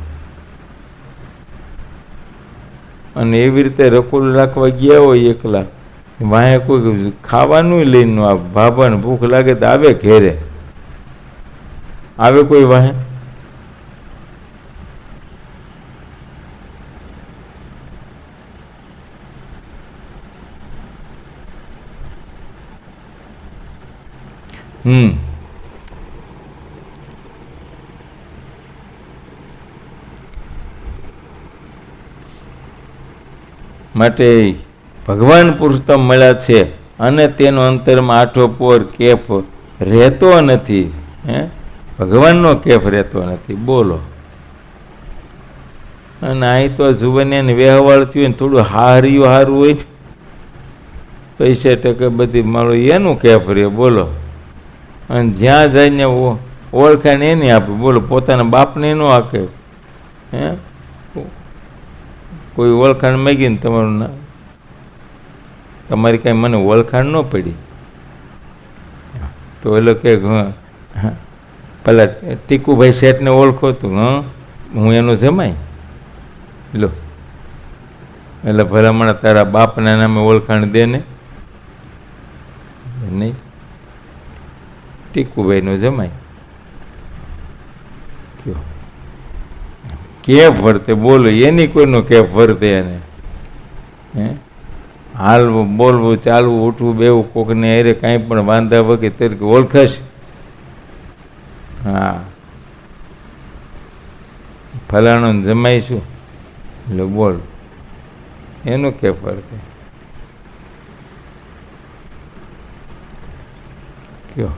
અને એવી રીતે રકોલું રાખવા ગયા હોય એકલા, વાહે કોઈ ખાવાનું લઈને આ ભાભાને ભૂખ લાગે તો આવે ઘેરે, આવે કોઈ વાહે? માટે ભગવાન પુરુષોત્તમ મળ્યા છે અને તેનો અંતરમાં આઠો પોર કેફ રહેતો નથી. ભગવાનનો કેફ રહેતો નથી. બોલો. અને અહીં તો જુવાનિયાને વ્યવહાર થયું ને થોડું હાર્યું સારું હોય પૈસા ટકે બધી મારો એનું કેફ રહે બોલો. અને જ્યાં જઈને ઓળખાણ એની આપે બોલો, પોતાના બાપને ન આપે. હે કોઈ ઓળખાણ માગીને તમારું ના, તમારી કાંઈ મને ઓળખાણ ન પડી તો એ લોકો કે પેલા ટીકુભાઈ શેઠને ઓળખો તું, હું એનો જમાય લો, એટલે ભલામણ તારા બાપના નામે ઓળખાણ દે ને, નહીં ટીકુભાઈનો જમાય કયો કેફ વર્તે બોલો, એની કોઈનો કેફ વર્તે એને. હે હાલવું બોલવું ચાલવું ઉઠવું બેવું કોકને અરે કાંઈ પણ વાંધા વગર તરીકે ઓળખાશ. હા ફલાણો જમાઈશું એટલે બોલ, એનું કેફ વર્તે કયો.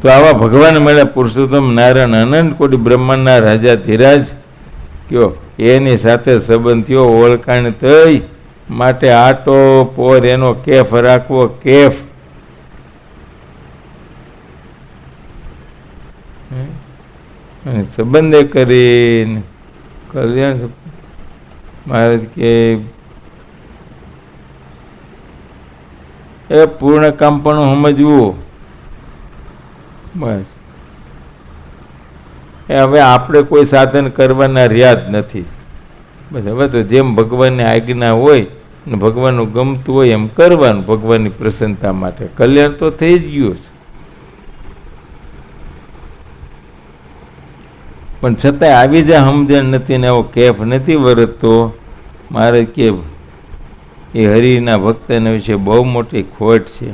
તો આવા ભગવાન મળ્યા પુરુષોત્તમ નારાયણ અનંત કોટી બ્રહ્માંડના રાજા ધીરાજ કયો, એની સાથે સંબંધ થયો, ઓળખાણ થઈ માટે આટો પોર એનો કેફ રાખવો, કેફ. અને સંબંધે કરીને કલ્યાણ મહારાજ કે એ પૂર્ણ કામ પણ સમજવું. બસ એ હવે આપણે કોઈ સાધન કરવાના રહ્યા જ નથી. બસ હવે તો જેમ ભગવાનની આજ્ઞા હોય ને ભગવાનનું ગમતું હોય એમ કરવાનું, ભગવાનની પ્રસન્નતા માટે. કલ્યાણ તો થઈ જ ગયું છે, પણ છતાંય આવી જાય સમજણ નથી ને એવો કેફ નથી વર્તતો. મારે કે એ હરિના ભક્તના વિશે બહુ મોટી ખોટ છે.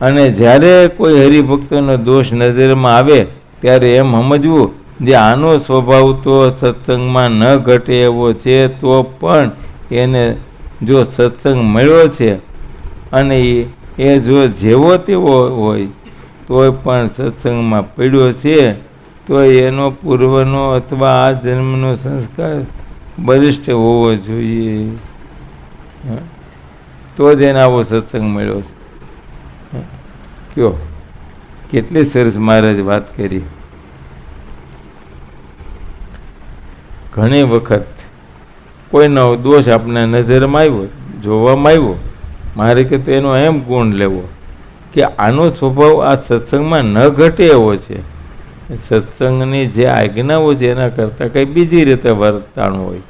અને જ્યારે કોઈ હરિભક્તોનો દોષ નજરમાં આવે ત્યારે એમ સમજવું જે આનો સ્વભાવ તો સત્સંગમાં ન ઘટે એવો છે, તો પણ એને જો સત્સંગ મળ્યો છે અને એ જો જેવો તેવો હોય તોય પણ સત્સંગમાં પડ્યો છે, તો એનો પૂર્વનો અથવા આ જન્મનો સંસ્કાર બલિષ્ઠ હોવો જોઈએ, તો જ એને આવો સત્સંગ મળ્યો છે. કયો કેટલી સરસ મહારાજ વાત કરી. ઘણી વખત કોઈનો દોષ આપણા નજરમાં આવ્યો, જોવામાં આવ્યો, મારે કે તો એનો એમ ગુણ લેવો કે આનો સ્વભાવ આ સત્સંગમાં ન ઘટે એવો છે. સત્સંગની જે આજ્ઞાઓ છે એના કરતાં કંઈ બીજી રીતે વર્તાણું હોય.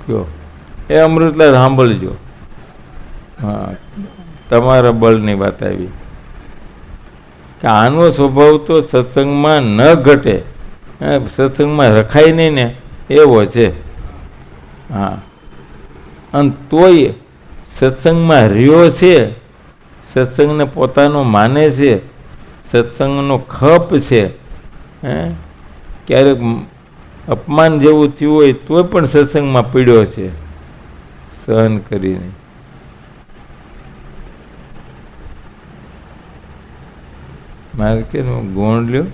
કયો એ અમૃતલાલ સાંભળજો. હા તમારા બળની વાત આવી કે આનો સ્વભાવ તો સત્સંગમાં ન ઘટે, સત્સંગમાં રખાય નહીં ને એવો છે. હા અને તોય સત્સંગમાં રહ્યો છે, સત્સંગને પોતાનો માને છે, સત્સંગનો ખપ છે. ક્યારેક અપમાન જેવું થયું હોય તોય પણ સત્સંગમાં પીડ્યો છે, સહન કરીને. મારે કે ગુણ લ્યો.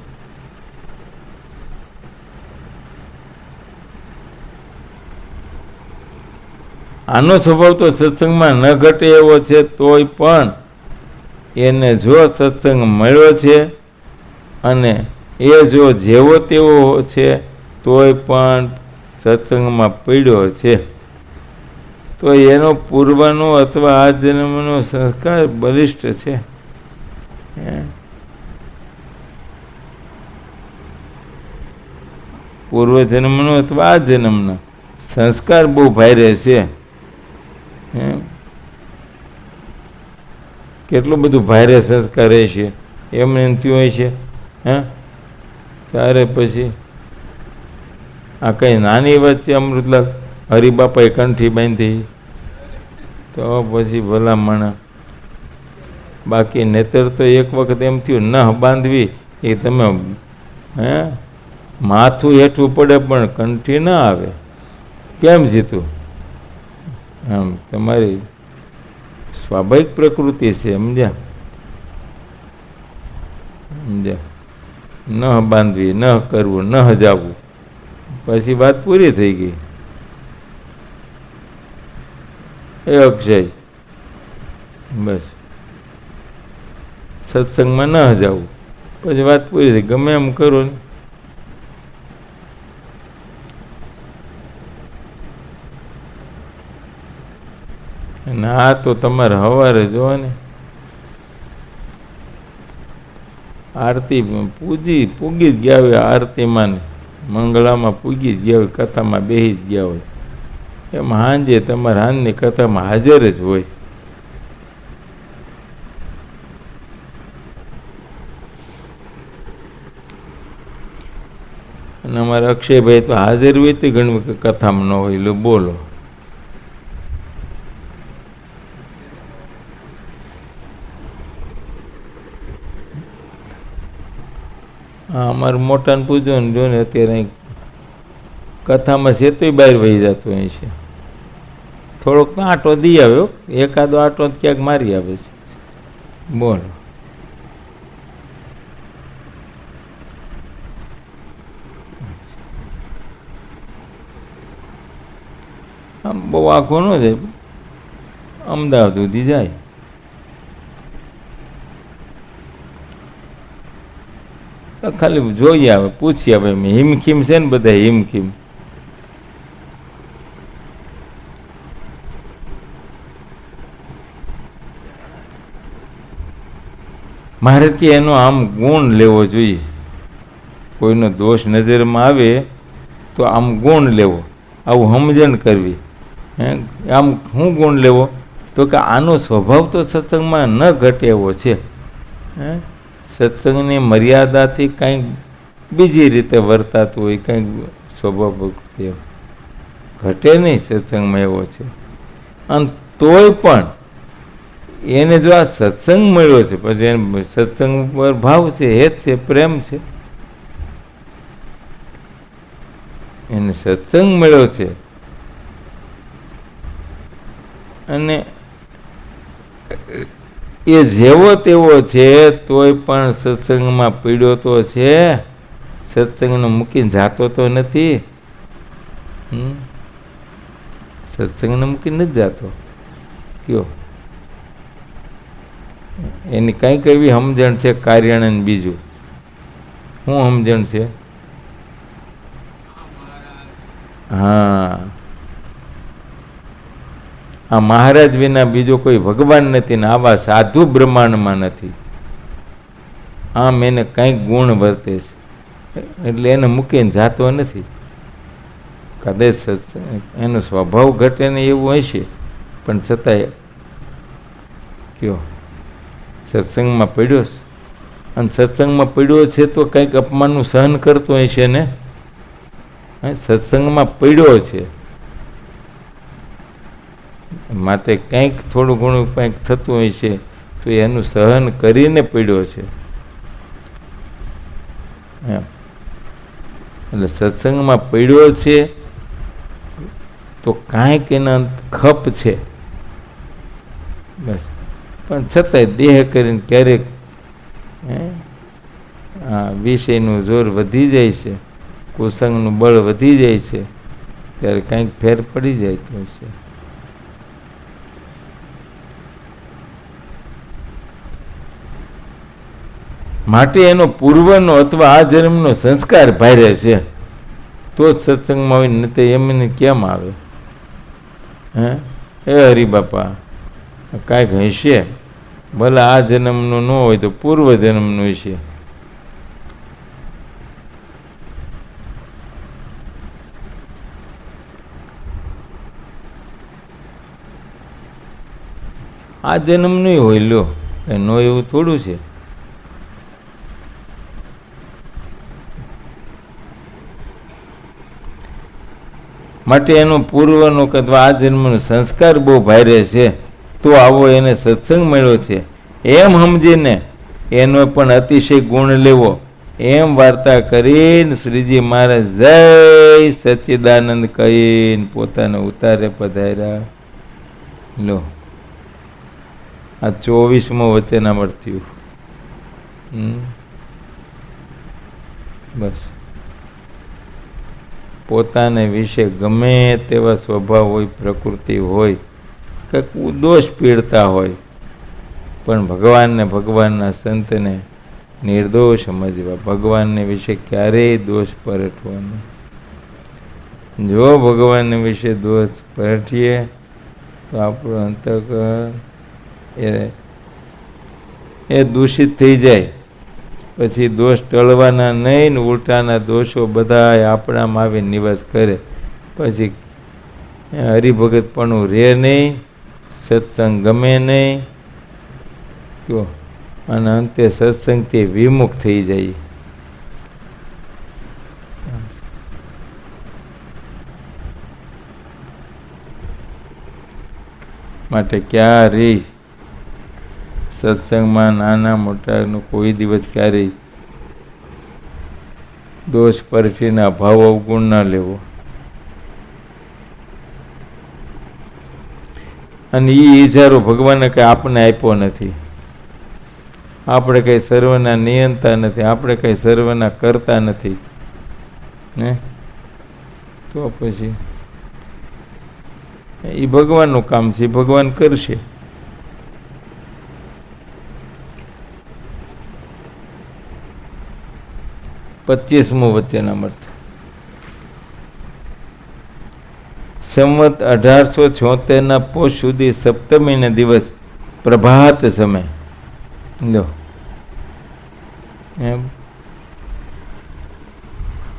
આનો સ્વભાવ તો સત્સંગમાં ન ઘટે એવો છે, તોય પણ એને જો સત્સંગ મળ્યો છે અને એ જો જેવો તેવો છે તોય પણ સત્સંગમાં પડ્યો છે, તો એનો પૂર્વનો અથવા આ જન્મનો સંસ્કાર બલિષ્ઠ છે. પૂર્વજન્મનો અથવા આ જન્મનો સંસ્કાર બહુ ભારે છે. કેટલું બધું ભારે સંસ્કાર છે એમને થયું હોય છે. ત્યારે પછી આ કંઈ નાની વાત છે અમૃતલાલ? હરિબાપાએ કંઠી બાંધી તો પછી ભલા માણા. બાકી નેતર તો એક વખત એમ થયું ન બાંધવી એ તમે માથું હેઠવું પડે પણ કંઠી ના આવે. કેમ જીતું? આમ તમારી સ્વાભાવિક પ્રકૃતિ છે, સમજ્યા? સમજ્યા? ન બાંધવી, ન કરવું, ન હજાવવું, પછી વાત પૂરી થઈ ગઈ. એ અક્ષય, બસ સત્સંગમાં ન હજાવવું, પછી વાત પૂરી થઈ. ગમે એમ કરો ને અને આ તો તમારે સવારે જોવો ને આરતી પૂગી જ ગયા હોય, આરતીમાં ને મંગળામાં પૂગી જ ગયા હોય, કથામાં બેસી જ ગયા હોય, એમ સાંજે તમારે સાંજની કથામાં હાજર જ હોય. અને અમારા અક્ષયભાઈ તો હાજર હોય તો ઘણી વખત કથામાં ન હોય. લો બોલો. હા, અમારું મોટાને પૂછો ને, જો ને અત્યારે કથામાં છે તોય બહાર વહી જતો અહીં છે. થોડોક તો આંટો દી આવ્યો, એકાદો આંટો ક્યાંક મારી આવે છે. બોલો. આમ બહુ આખો ન જાય, અમદાવાદ સુધી જાય. ખાલી જોઈએ આવે, પૂછી આવે. મેં હિમખીમ છે ને બધા હિમખીમ. મારે કે એનો આમ ગુણ લેવો જોઈએ. કોઈનો દોષ નજરમાં આવે તો આમ ગુણ લેવો, આવું સમજણ કરવી. આમ શું ગુણ લેવો? તો કે આનો સ્વભાવ તો સત્સંગમાં ન ઘટે એવો છે. સત્સંગની મર્યાદાથી કંઈક બીજી રીતે વર્તાતું હોય, કંઈક સ્વભાવ ઘટે નહીં, સત્સંગમાં એવો છે. અને તોય પણ એને જો આ સત્સંગ મળ્યો છે, પછી એને સત્સંગ પર ભાવ છે, હેત છે, પ્રેમ છે, એને સત્સંગ મળ્યો છે અને એ જેવો તેવો છે તોય પણ સત્સંગમાં પીડ્યો તો છે. સત્સંગને મૂકીને જાતો તો નથી. સત્સંગને મૂકીને નથી જાતો. કયો એની કંઈક એવી સમજણ છે કાર્યાણન. બીજું શું સમજણ છે? હા, આ મહારાજ વિના બીજો કોઈ ભગવાન નથી ને આવા સાધુ બ્રહ્માંડમાં નથી. આમ એને કંઈક ગુણ વર્તે છે એટલે એને મૂકીને જાતો નથી. કદાચ એનો સ્વભાવ ઘટે ને એવું હશે, પણ છતાંય કયો સત્સંગમાં પડ્યો છે. અને સત્સંગમાં પડ્યો છે તો કંઈક અપમાનનું સહન કરતો હશે ને. સત્સંગમાં પડ્યો છે માટે કંઈક થોડું ઘણું કંઈક થતું હોય છે તો એનું સહન કરીને પડ્યો છે. એમ એટલે સત્સંગમાં પડ્યો છે તો કાંઈક એના ખપ છે બસ. પણ છતાંય દેહ કરીને ક્યારેક વિષયનું જોર વધી જાય છે, કુસંગનું બળ વધી જાય છે, ત્યારે કંઈક ફેર પડી જાય તો છે. માટે એનો પૂર્વનો અથવા આ જન્મનો સંસ્કાર ભારે છે તો જ સત્સંગમાં હોય, નહીં તો એમને કેમ આવે? એ હરિબાપા કાંઈક હશે, ભલે આ જન્મનું ન હોય તો પૂર્વ જન્મનું હશે. આ જન્મનું હોય. લ્યો નો એવું થોડું છે. માટે એનો પૂર્વનો અથવા આ જન્મનો સંસ્કાર બહુ ભારે છે તો આવો એને સત્સંગ મળ્યો છે એમ સમજીને એનો પણ અતિશય ગુણ લેવો. એમ વાર્તા કરીને શ્રીજી મહારાજ જય સચ્ચિદાનંદ કહીને પોતાના ઉતારે પધાર્યા. લો આ 24મું વચનામૃત થયું. બસ પોતાને વિશે ગમે તેવા સ્વભાવ હોય, પ્રકૃતિ હોય કે દોષ પીડતા હોય, પણ ભગવાનને, ભગવાનના સંતને નિર્દોષ સમજવા. ભગવાનને વિશે ક્યારેય દોષ પરટવાનો. જો ભગવાનને વિશે દોષ પરટીએ તો આપણું અંતઃકરણ એ દૂષિત થઈ જાય. પછી દોષ ટળવાના નહીં ને ઉલટાના દોષો બધા આપણામાં આવી નિવાસ કરે. પછી હરિભગતપણું રહે નહીં, સત્સંગ ગમે નહીં કયો, અને અંતે સત્સંગથી વિમુખ થઈ જાય. માટે ક્યારેય સત્સંગમાં નાના મોટાનો કોઈ દિવસ ક્યારેય દોષ પરફીને અભાવ અવગુણ ના લેવો. અને એ ઇજારો ભગવાને કંઈ આપણને આપ્યો નથી. આપણે કંઈ સર્વના નિયંતા નથી, આપણે કંઈ સર્વના કરતા નથી ને. તો પછી એ ભગવાનનું કામ છે, ભગવાન કરશે. પચીસમો વચનામૃત. સંવત 1876 પોષ સુધી સપ્તમીના દિવસ પ્રભાત સમય. લો એમ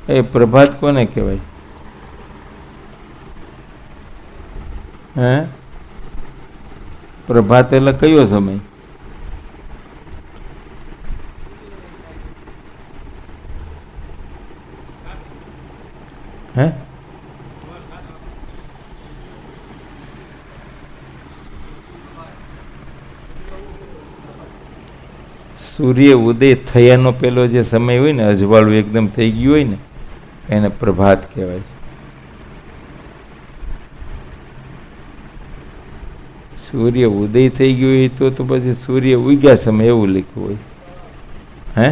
એ પ્રભાત કોને કહેવાય? હે, પ્રભાત એટલે કયો સમય? હે, સૂર્ય ઉદય થયાનો પેલો જે સમય હોય ને, અજવાળું એકદમ થઈ ગયું હોય ને, એને પ્રભાત કહેવાય. સૂર્ય ઉદય થઈ ગયું હોય તો પછી સૂર્ય ઉગ્યા સમય એવું લખ્યું હોય. હે,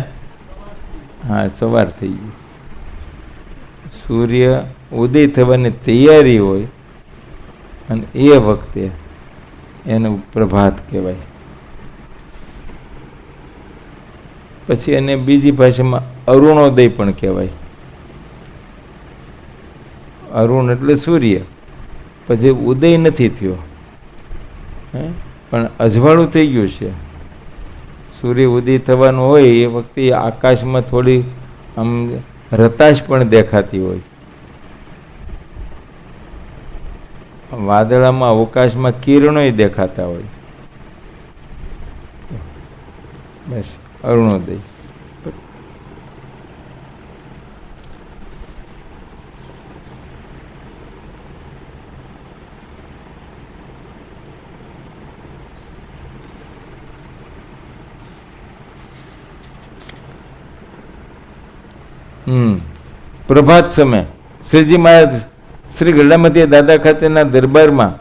હા, સવાર થઈ ગઈ. સૂર્ય ઉદય થવાની તૈયારી હોય અને એ વખતે એનું પ્રભાત કહેવાય. પછી એને બીજી ભાષામાં અરુણોદય પણ કહેવાય. અરુણ એટલે સૂર્ય, પછી ઉદય નથી થયો, પણ અજવાળું થઈ ગયું છે. સૂર્ય ઉદય થવાનો હોય એ વખતે આકાશમાં થોડી આમ રતાશ પણ દેખાતી હોય. વાદળામાં અવકાશમાં કિરણોય દેખાતા હોય. બસ અરુણોદય. પ્રભાત સમય શ્રીજી મહારાજ શ્રી ગઢડામતી દાદા ખાતેના દરબારમાં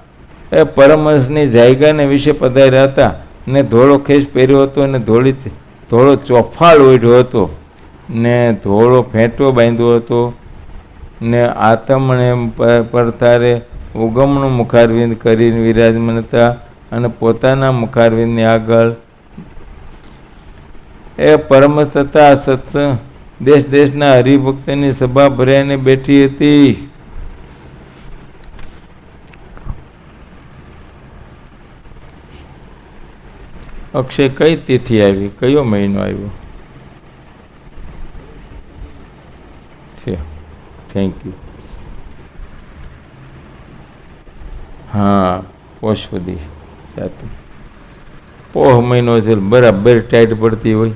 એ પરમહંસની જાયગાને વિશે પધાર્યા હતા ને ધોળો ખેસ પહેર્યો હતો અને ધોળો ચોફાળ ઓઢ્યો હતો ને ધોળો ફેંટો બાંધ્યો હતો ને આતમણે પરથારે ઉગમણું મુખારવિંદ કરીને વિરાજમાન હતા અને પોતાના મુખારવિંદની આગળ એ પરમહંસ હતા. સત્સંગ દેશ દેશના હરિભક્તની સભા ભરાઈને બેઠી હતી. અક્ષય કઈ તિથિ આવી, કયો મહિનો આવ્યો છે? Thank you. હા, પોષવદી સાથે પોહ મહિનો છે, બરાબર ટાઈટ પડતી હોય.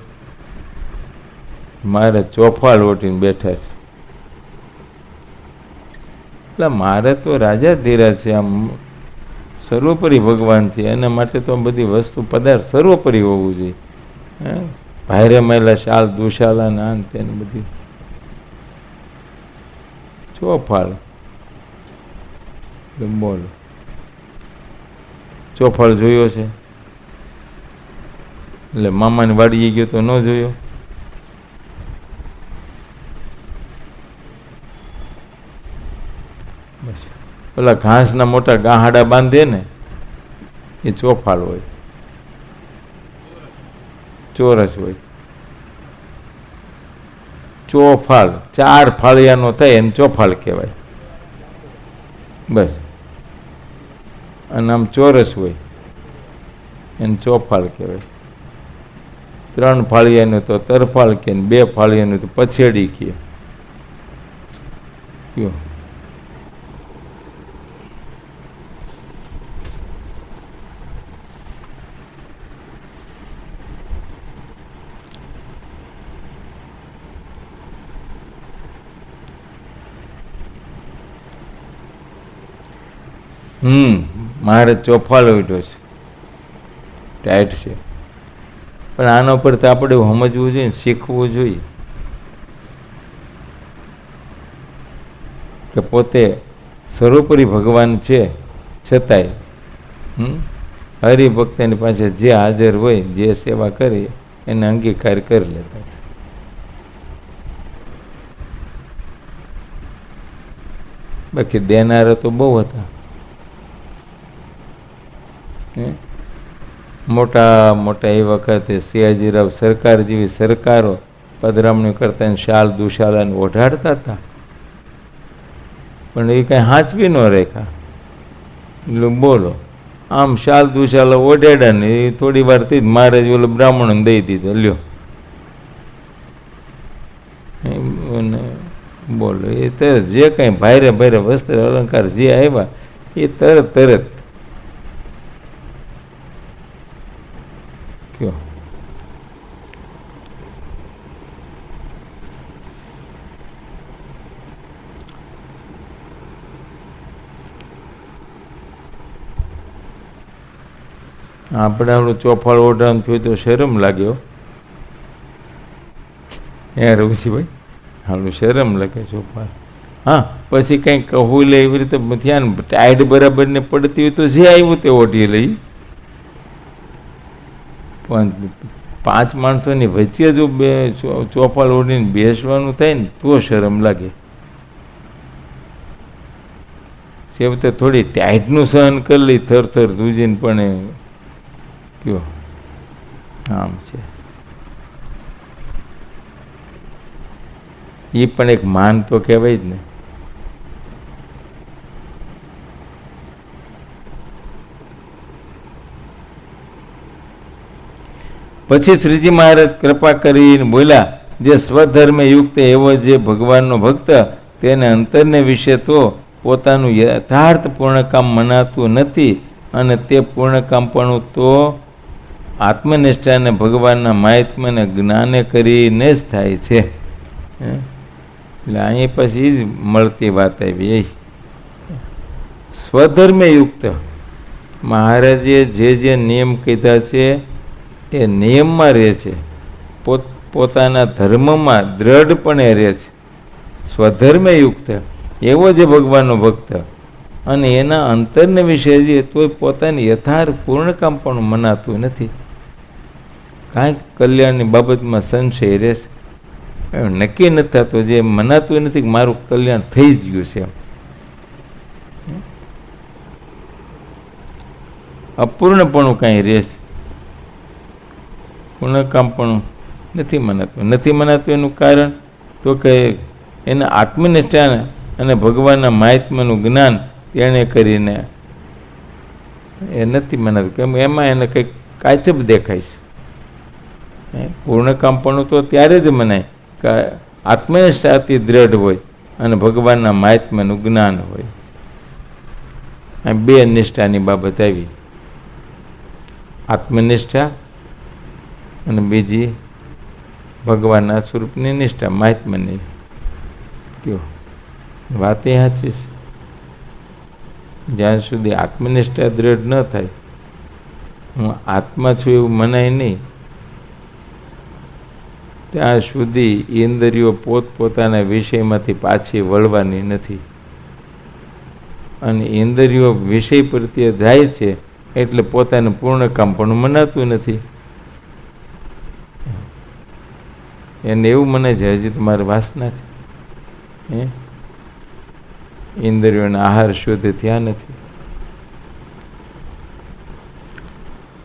મારે ચોફાળ ઓટીને બેઠા છે. એટલે મારે તો રાજા ધીરા છે, આમ સર્વોપરી ભગવાન છે, એના માટે તો બધી વસ્તુ પદાર્થ સર્વોપરી હોવું જોઈએ. ભારે મહિલા શાલ દુશાલા ના તેને બધી ચોફાળ. બોલો, ચોફાળ જોયો છે? એટલે મામાની વાડીએ ગયો તો ન જોયો? પેલા ઘાસના મોટા ગાહાડા બાંધે ને એ ચોફાળ હોય, ચોરસ હોય. ચોફાળ 4 ફાળિયાનો થાય એને ચોફાળ કહેવાય. બસ. અને આમ ચોરસ હોય એને ચોફાળ કહેવાય. 3 ફાળિયાનું તો તરફાળ કે, 2 ફાળિયાનું તો પછેડી કે. કયો મારે ચોફાળ ઉઠ્યો છે, ટાઈટ છે. પણ આના ઉપર તો આપણે સમજવું જોઈએ ને, શીખવું જોઈએ કે પોતે સર્વોપરી ભગવાન છે, છતાંય હરિભક્તની પાસે જે હાજર હોય, જે સેવા કરે એને અંગીકાર કરી લેતા. બાકી દેનારા તો બહુ હતા. મોટા મોટા એ વખતે સયાજીરાવ સરકાર જેવી સરકારો પધરામણી કરતા શાલ દુશાલાને ઓઢાડતા હતા, પણ એ કાંઈ હાંચવી ન રેખા. એટલે બોલો, આમ શાલ દુશાલા ઓઢાડ્યા ને એ થોડી વાર થી જ મારે જ ઓલો બ્રાહ્મણને દઈ દીધો, લ્યો. બોલો, એ તરત જે કંઈ ભારે ભારે વસ્ત્ર અલંકાર જે આવ્યા એ તરત તરત કયો. આપણે આપણું ચોફાળ ઓઢાણ થયું તો શરમ લાગ્યો. ઋષિભાઈ હાલું શરમ લાગે ચોફાળ. હા, પછી કંઈક કહું લે એવી રીતે થયા ને, ટાઈટ બરાબર ને પડતી હોય તો જે આવ્યું તે ઓઢી લઈ. પણ 5 માણસોની વચ્ચે જો બે ચોફાળ ઓઢીને બેસવાનું થાય ને તો શરમ લાગે. છેવટે થોડી ટાઈટનું સહન કરી લઈ, થરથર ધ્રુજીને, પણ કયો આમ છે. એ પણ એક માન તો કહેવાય જ ને. પછી શ્રીજી મહારાજ કૃપા કરીને બોલ્યા, જે સ્વધર્મે યુક્ત એવો જે ભગવાનનો ભક્ત, તેને અંતરને વિશે તો પોતાનું યથાર્થ પૂર્ણકામ મનાતું નથી, અને તે પૂર્ણકામપણું તો આત્મનિષ્ઠાને ભગવાનના મહાત્મ્યને જ્ઞાને કરીને જ થાય છે. એટલે અહીં પછી જ મળતી વાત આવી. એ સ્વધર્મે યુક્ત મહારાજે જે નિયમ કીધા છે એ નિયમમાં રહે છે, પોતાના ધર્મમાં દ્રઢપણે રહે છે. સ્વધર્મે યુક્ત એવો જે ભગવાનનો ભક્ત, અને એના અંતરને વિશે જે તો પોતાની યથાર્થ પૂર્ણકામ પણ મનાતું નથી. કાંઈક કલ્યાણની બાબતમાં સંશય રહેશે, નક્કી નથી થતું, જે મનાતું નથી કે મારું કલ્યાણ થઈ જ ગયું છે. અપૂર્ણપણું કાંઈ રહેશે, પૂર્ણકામ પણ નથી મનાતું. એનું કારણ તો કે એને આત્મનિષ્ઠા અને ભગવાનના મહાત્મ્યનું જ્ઞાન તેણે કરીને એ નથી મનાતું, કેમ એમાં એને કંઈક કાચબ દેખાય છે. પૂર્ણકામપણું તો ત્યારે જ મનાય કે આત્મનિષ્ઠાથી દ્રઢ હોય અને ભગવાનના મહાત્મ્યનું જ્ઞાન હોય. આ 2 નિષ્ઠાની બાબત આવી, આત્મનિષ્ઠા અને બીજી ભગવાનના સ્વરૂપની નિષ્ઠા, મહાત્મ્યની. કયો વાત એ સાચી છે. જ્યાં સુધી આત્મનિષ્ઠા દ્રઢ ન થાય, હું આત્મા છું એવું મનાય નહીં, ત્યાં સુધી ઇન્દ્રિયો પોતપોતાના વિષયમાંથી પાછી વળવાની નથી. અને ઇન્દ્રિયો વિષય પ્રત્યે જાય છે એટલે પોતાનું પૂર્ણકામ પણ મનાતું નથી. એને એવું મને છે હજી તમારી વાસના છે. ઇન્દ્રિયોના આહાર શુદ્ધ થયા નથી.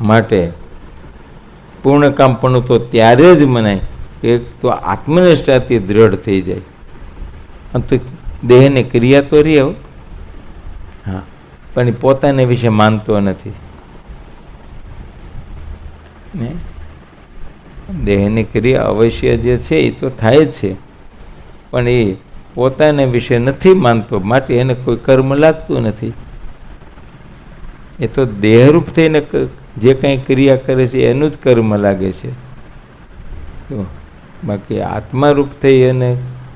માટે પૂર્ણકામપણું તો ત્યારે જ મનાય એક તો આત્મનિષ્ઠાથી દ્રઢ થઈ જાય. આમ તો દેહને ક્રિયા તો રહે, હા, પણ એ પોતાને વિશે માનતો નથી. દેહની ક્રિયા અવશ્ય જે છે એ તો થાય જ છે, પણ એ પોતાને વિશે નથી માનતો, માટે એને કોઈ કર્મ લાગતું નથી. એ તો દેહરૂપ થઈને જે કંઈ ક્રિયા કરે છે એનું જ કર્મ લાગે છે. બાકી આત્મારૂપ થઈ અને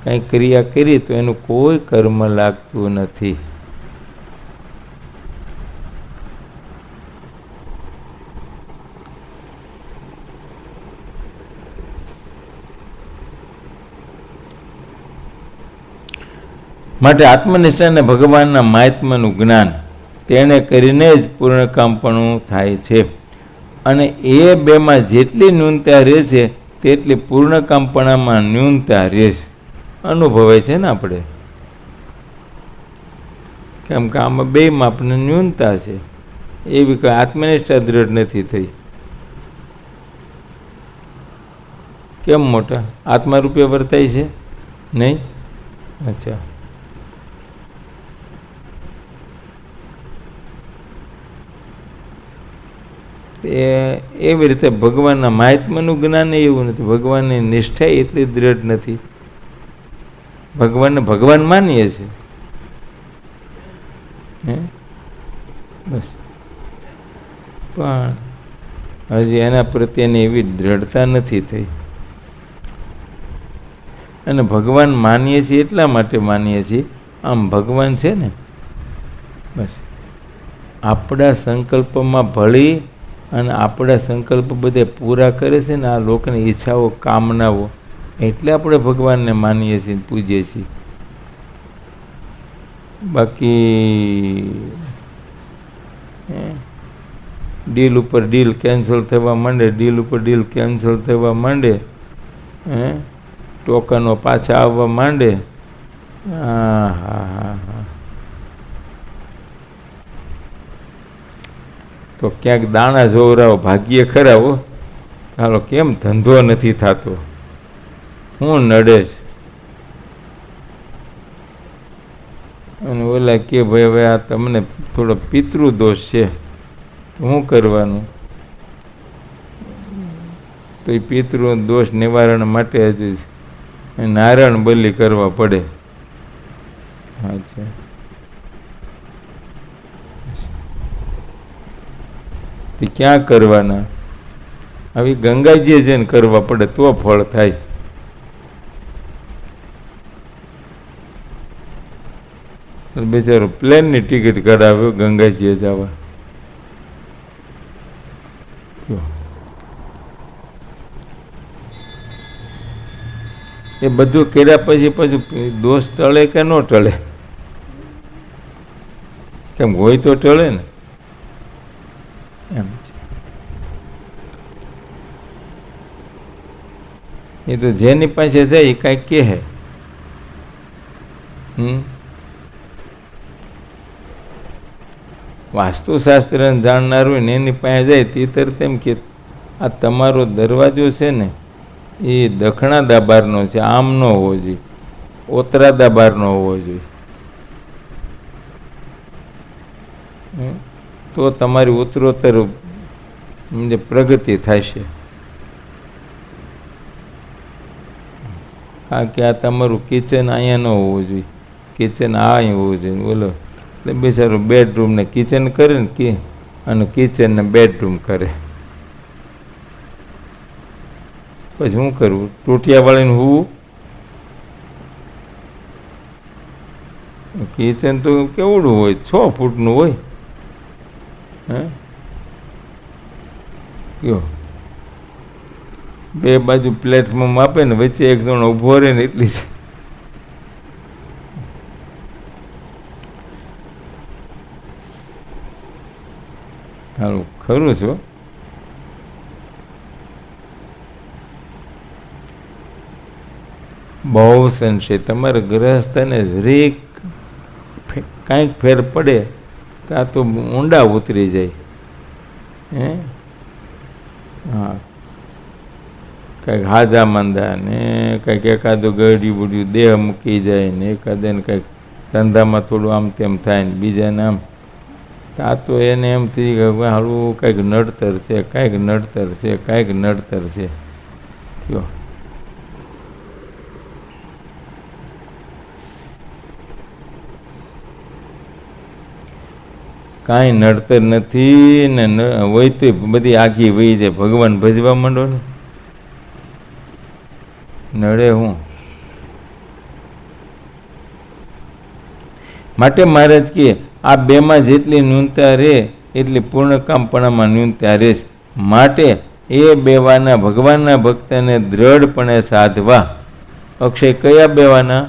કંઈ ક્રિયા કરી તો એનું કોઈ કર્મ લાગતું નથી. માટે આત્મનિષ્ઠાને ભગવાનના મહાત્માનું જ્ઞાન તેણે કરીને જ પૂર્ણકામપણું થાય છે. અને એ બેમાં જેટલી ન્યૂનતા રહેશે તેટલી પૂર્ણકામપણામાં ન્યૂનતા રહેશે. અનુભવાય છે ને આપણે, કેમ કે આમાં બેમાં આપણે ન્યૂનતા છે. એવી કંઈ આત્મનિષ્ઠા દ્રઢ નથી થઈ. કેમ મોટા આત્મા રૂપે વર્તાય છે નહીં? અચ્છા, એવી રીતે ભગવાનના મહાત્માનું જ્ઞાન એવું નથી. ભગવાનની નિષ્ઠા એટલી દ્રઢ નથી. ભગવાનને ભગવાન માનીએ છીએ, બસ, પણ હજી એના પ્રત્યેની એવી દ્રઢતા નથી થઈ. અને ભગવાન માનીએ છીએ એટલા માટે માનીએ છીએ, આમ ભગવાન છે ને, બસ આપણા સંકલ્પમાં ભળી અને આપણા સંકલ્પ બધે પૂરા કરે છે ને, આ લોકોની ઈચ્છાઓ કામનાઓ, એટલે આપણે ભગવાનને માનીએ છીએ, પૂજીએ છીએ. બાકી ડીલ ઉપર ડીલ કેન્સલ થવા માંડે, ડીલ ઉપર ડીલ કેન્સલ થવા માંડે, ટોકનો પાછા આવવા માંડે. હા હા હા હા, તો ક્યાંક દાણા જોવરાવો, ભાગ્ય ખરાવો. ચાલો, કેમ ધંધો નથી થતો, હું નડે છે. અને ઓલા કે ભાઈ હવે આ તમને થોડો પિતૃ દોષ છે, શું કરવાનું? તો એ પિતૃ દોષ નિવારણ માટે હજુ નારાયણ બલિ કરવા પડે. અચ્છા, તે ક્યાં કરવાના? આવી ગંગાજી જઈને કરવા પડે તો ફળ થાય. બિચારો પ્લેનની ટિકિટ કઢાવ્યો ગંગાજીએ જવા. એ બધું કર્યા પછી પાછું દોષ ટળે કે ન ટળે? કેમ હોય તો ટળે ને, એમ છે. એ તો જેની પાસે જાય કાંઈક કહે. વાસ્તુશાસ્ત્ર જાણનાર હોય ને એની પાસે જાય તે તરત એમ કે આ તમારો દરવાજો છે ને એ દખણા દાબારનો છે, આમ ન હોવો જોઈએ, ઓતરા દાબારનો હોવો જોઈએ, તો તમારી ઉત્તરોત્તર પ્રગતિ થશે. કારણ કે આ તમારું કિચન અહીંયા ન હોવું જોઈએ, કિચન આ અહીં હોવું જોઈએ. બોલો, એટલે બિચારું બેડરૂમને કિચન કરે ને કે, અને કિચનને બેડરૂમ કરે. પછી શું કરવું? ટોટિયાવાળીને હોવું? કિચન તો કેવડું હોય, 6 ફૂટનું હોય. કયો, બે બાજુ પ્લેટફોર્મ આપે ને વચ્ચે એક જણ ઊભો રહે ને એટલી જ. હારું, ખરું છો. બહુ સંશય તમારા ગ્રહસ્થને જરીક કાંઈક ફેર પડે તો આ તો ઊંડા ઉતરી જાય. હા, કંઈક હાજા માંદા ને કંઈક એકાદું ગળ્યું બુડ્યું દેહ મૂકી જાય ને એકાદાને કંઈક ધંધામાં થોડું આમ તેમ થાય ને બીજાને આમ. આ તો એને એમ થઈ કે હાલું કંઈક નડતર છે, કાંઈક નડતર છે, કાંઈક નડતર છે. કયો કાંઈ નડતર નથી ને હોય તો બધી આખી વહી જાય. ભગવાન ભજવા માંડો ને નડે હું. માટે મહારાજ કહે આ બેમાં જેટલી ન્યૂનતા રહે એટલી પૂર્ણકામપણામાં ન્યૂનતા રહે છે. માટે એ બેવાના ભગવાનના ભક્તને દ્રઢપણે સાધવા. અક્ષય કયા બેવાના?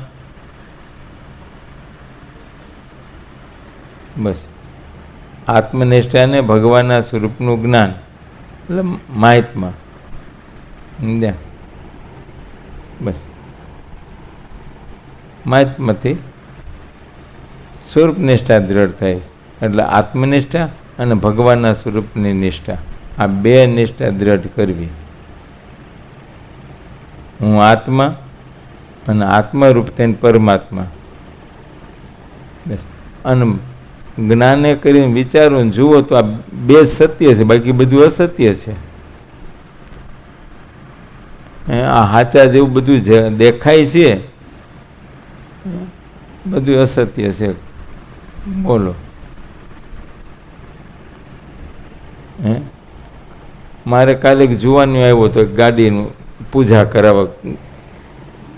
બસ આત્મનિષ્ઠાને ભગવાનના સ્વરૂપનું જ્ઞાન એટલે માહિતમાં. બસ માહિતમાંથી સ્વરૂપ નિષ્ઠા દ્રઢ થાય. એટલે આત્મનિષ્ઠા અને ભગવાનના સ્વરૂપની નિષ્ઠા, આ બે નિષ્ઠા દ્રઢ કરવી. હું આત્મા અને આત્મારૂપ થઈને પરમાત્મા. બસ અને જ્ઞાને કરીને વિચારો ને જુઓ તો આ બે સત્ય છે, બાકી બધું અસત્ય છે. આ સાચા જેવું બધું દેખાય છે, બધું અસત્ય છે. બોલો. મારે કાલે જોવાનું આવ્યો તો ગાડીનું પૂજા કરાવવા,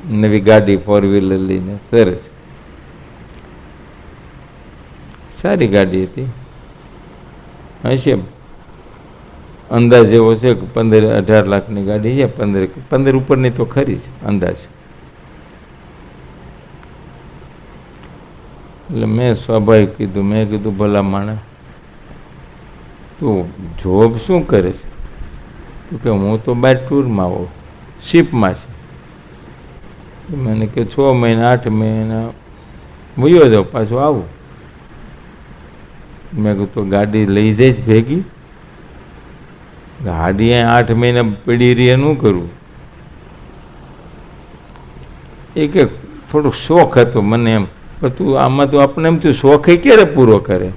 નવી ગાડી 4-વ્હીલર લઈને. સરસ સારી ગાડી હતી. હશે અંદાજ એવો છે કે 15-18 લાખની ગાડી છે. 15 ઉપરની તો ખરી જ અંદાજ. એટલે મેં સ્વાભાવિક કીધું, મેં કીધું ભલા માણસ તું જોબ શું કરે છે? તો કે હું તો બાય ટૂરમાં આવું, શિપમાં છે. મને કે 6 મહિના 8 મહિના વયો જાઉં, પાછું આવું. મેં કીધું તો ગાડી લઈ જઈશ ભેગી? ગાડી 8 મહિના પડી રહી શું કરવું? એ કે થોડો શોખ હતો મને એમ. પણ તું આમાં તો આપણે એમ તું શોખ ક્યારે પૂરો કરે?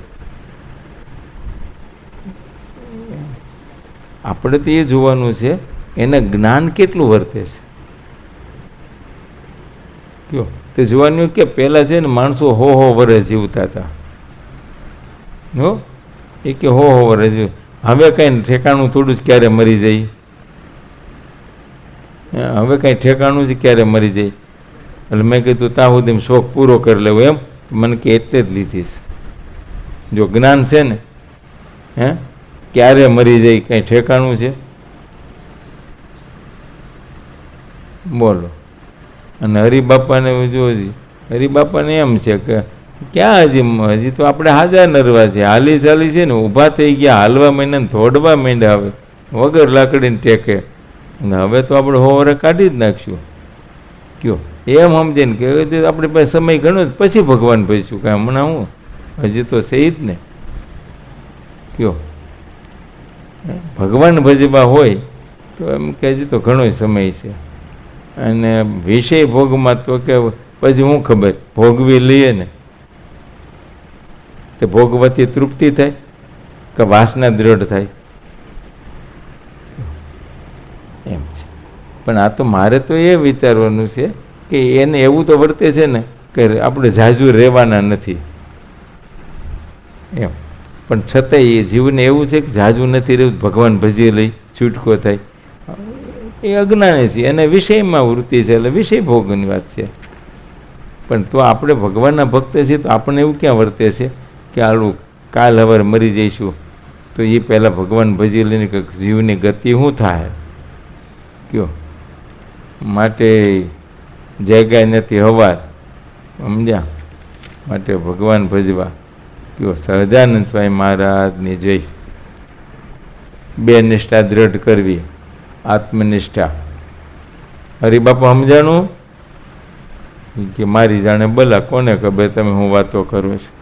આપણે તો એ જોવાનું છે એને જ્ઞાન કેટલું વર્તે છે. કયો તે જોવાનું કે પહેલાં છે ને માણસો હો વર્ષ જીવતા હતા. હો એ કે હો વર્ષ જીવ. હવે કાંઈ ઠેકાણું થોડું જ ક્યારે મરી જાય. હવે કાંઈ ઠેકાણું જ ક્યારે મરી જાય. એટલે મેં કીધું ત્યાં સુધી શોખ પૂરો કરી લેવો એમ. મને કે એટલે જ લીધીશ. જો જ્ઞાન છે ને ક્યારે મરી જાય કંઈ ઠેકાણું છે? બોલો. અને હરિબાપાને જોજી, હરિબાપાને એમ છે કે ક્યાં હજી તો આપણે હાજર નરવા છે, હાલી ચાલી છે ને ઊભા થઈ ગયા, હાલવા માંડ્યા ને દોડવા માંડ્યા. હવે વગર લાકડીને ટેકે. હવે તો આપણે હોવરે કાઢી જ નાખશું. કયો એમ સમજે ને કે આપણે પાસે સમય ઘણો જ પછી ભગવાન ભજશું. કાંઈ હમણાં હું હજી તો છે જ ને. કયો ભગવાન ભજવા હોય તો એમ કે હજી તો ઘણો સમય છે. અને વિષય ભોગમાં તો કે પછી શું ખબર, ભોગવી લઈએ ને તે ભોગવતી તૃપ્તિ થાય કે વાસના દ્રઢ થાય એમ છે. પણ આ તો મારે તો એ વિચારવાનું છે કે એને એવું તો વર્તે છે ને કે આપણે ઝાઝુ રહેવાના નથી એમ. પણ છતાંય એ જીવને એવું છે કે ઝાઝુ નથી રહેવું, ભગવાન ભજી લઈ છૂટકો થાય. એ અજ્ઞાની છે, એને વિષયમાં વૃત્તિ છે, એટલે વિષય ભોગની વાત છે. પણ તો આપણે ભગવાનના ભક્ત છીએ તો આપણને એવું ક્યાં વર્તે છે કે આલું કાલ હવાર મરી જઈશું તો એ પહેલાં ભગવાન ભજી લઈને કે જીવની ગતિ શું થાય? કયો માટે જગ્યા નથી હવાર, સમજ્યા? માટે ભગવાન ભજવા. કયો સહજાનંદ સ્વામી મહારાજની જય. બે નિષ્ઠા દ્રઢ કરવી, આત્મનિષ્ઠા. હરિબાપા સમજાણું કે મારી જાણે ભલા કોને ખબર તમે હું વાતો કરું છું.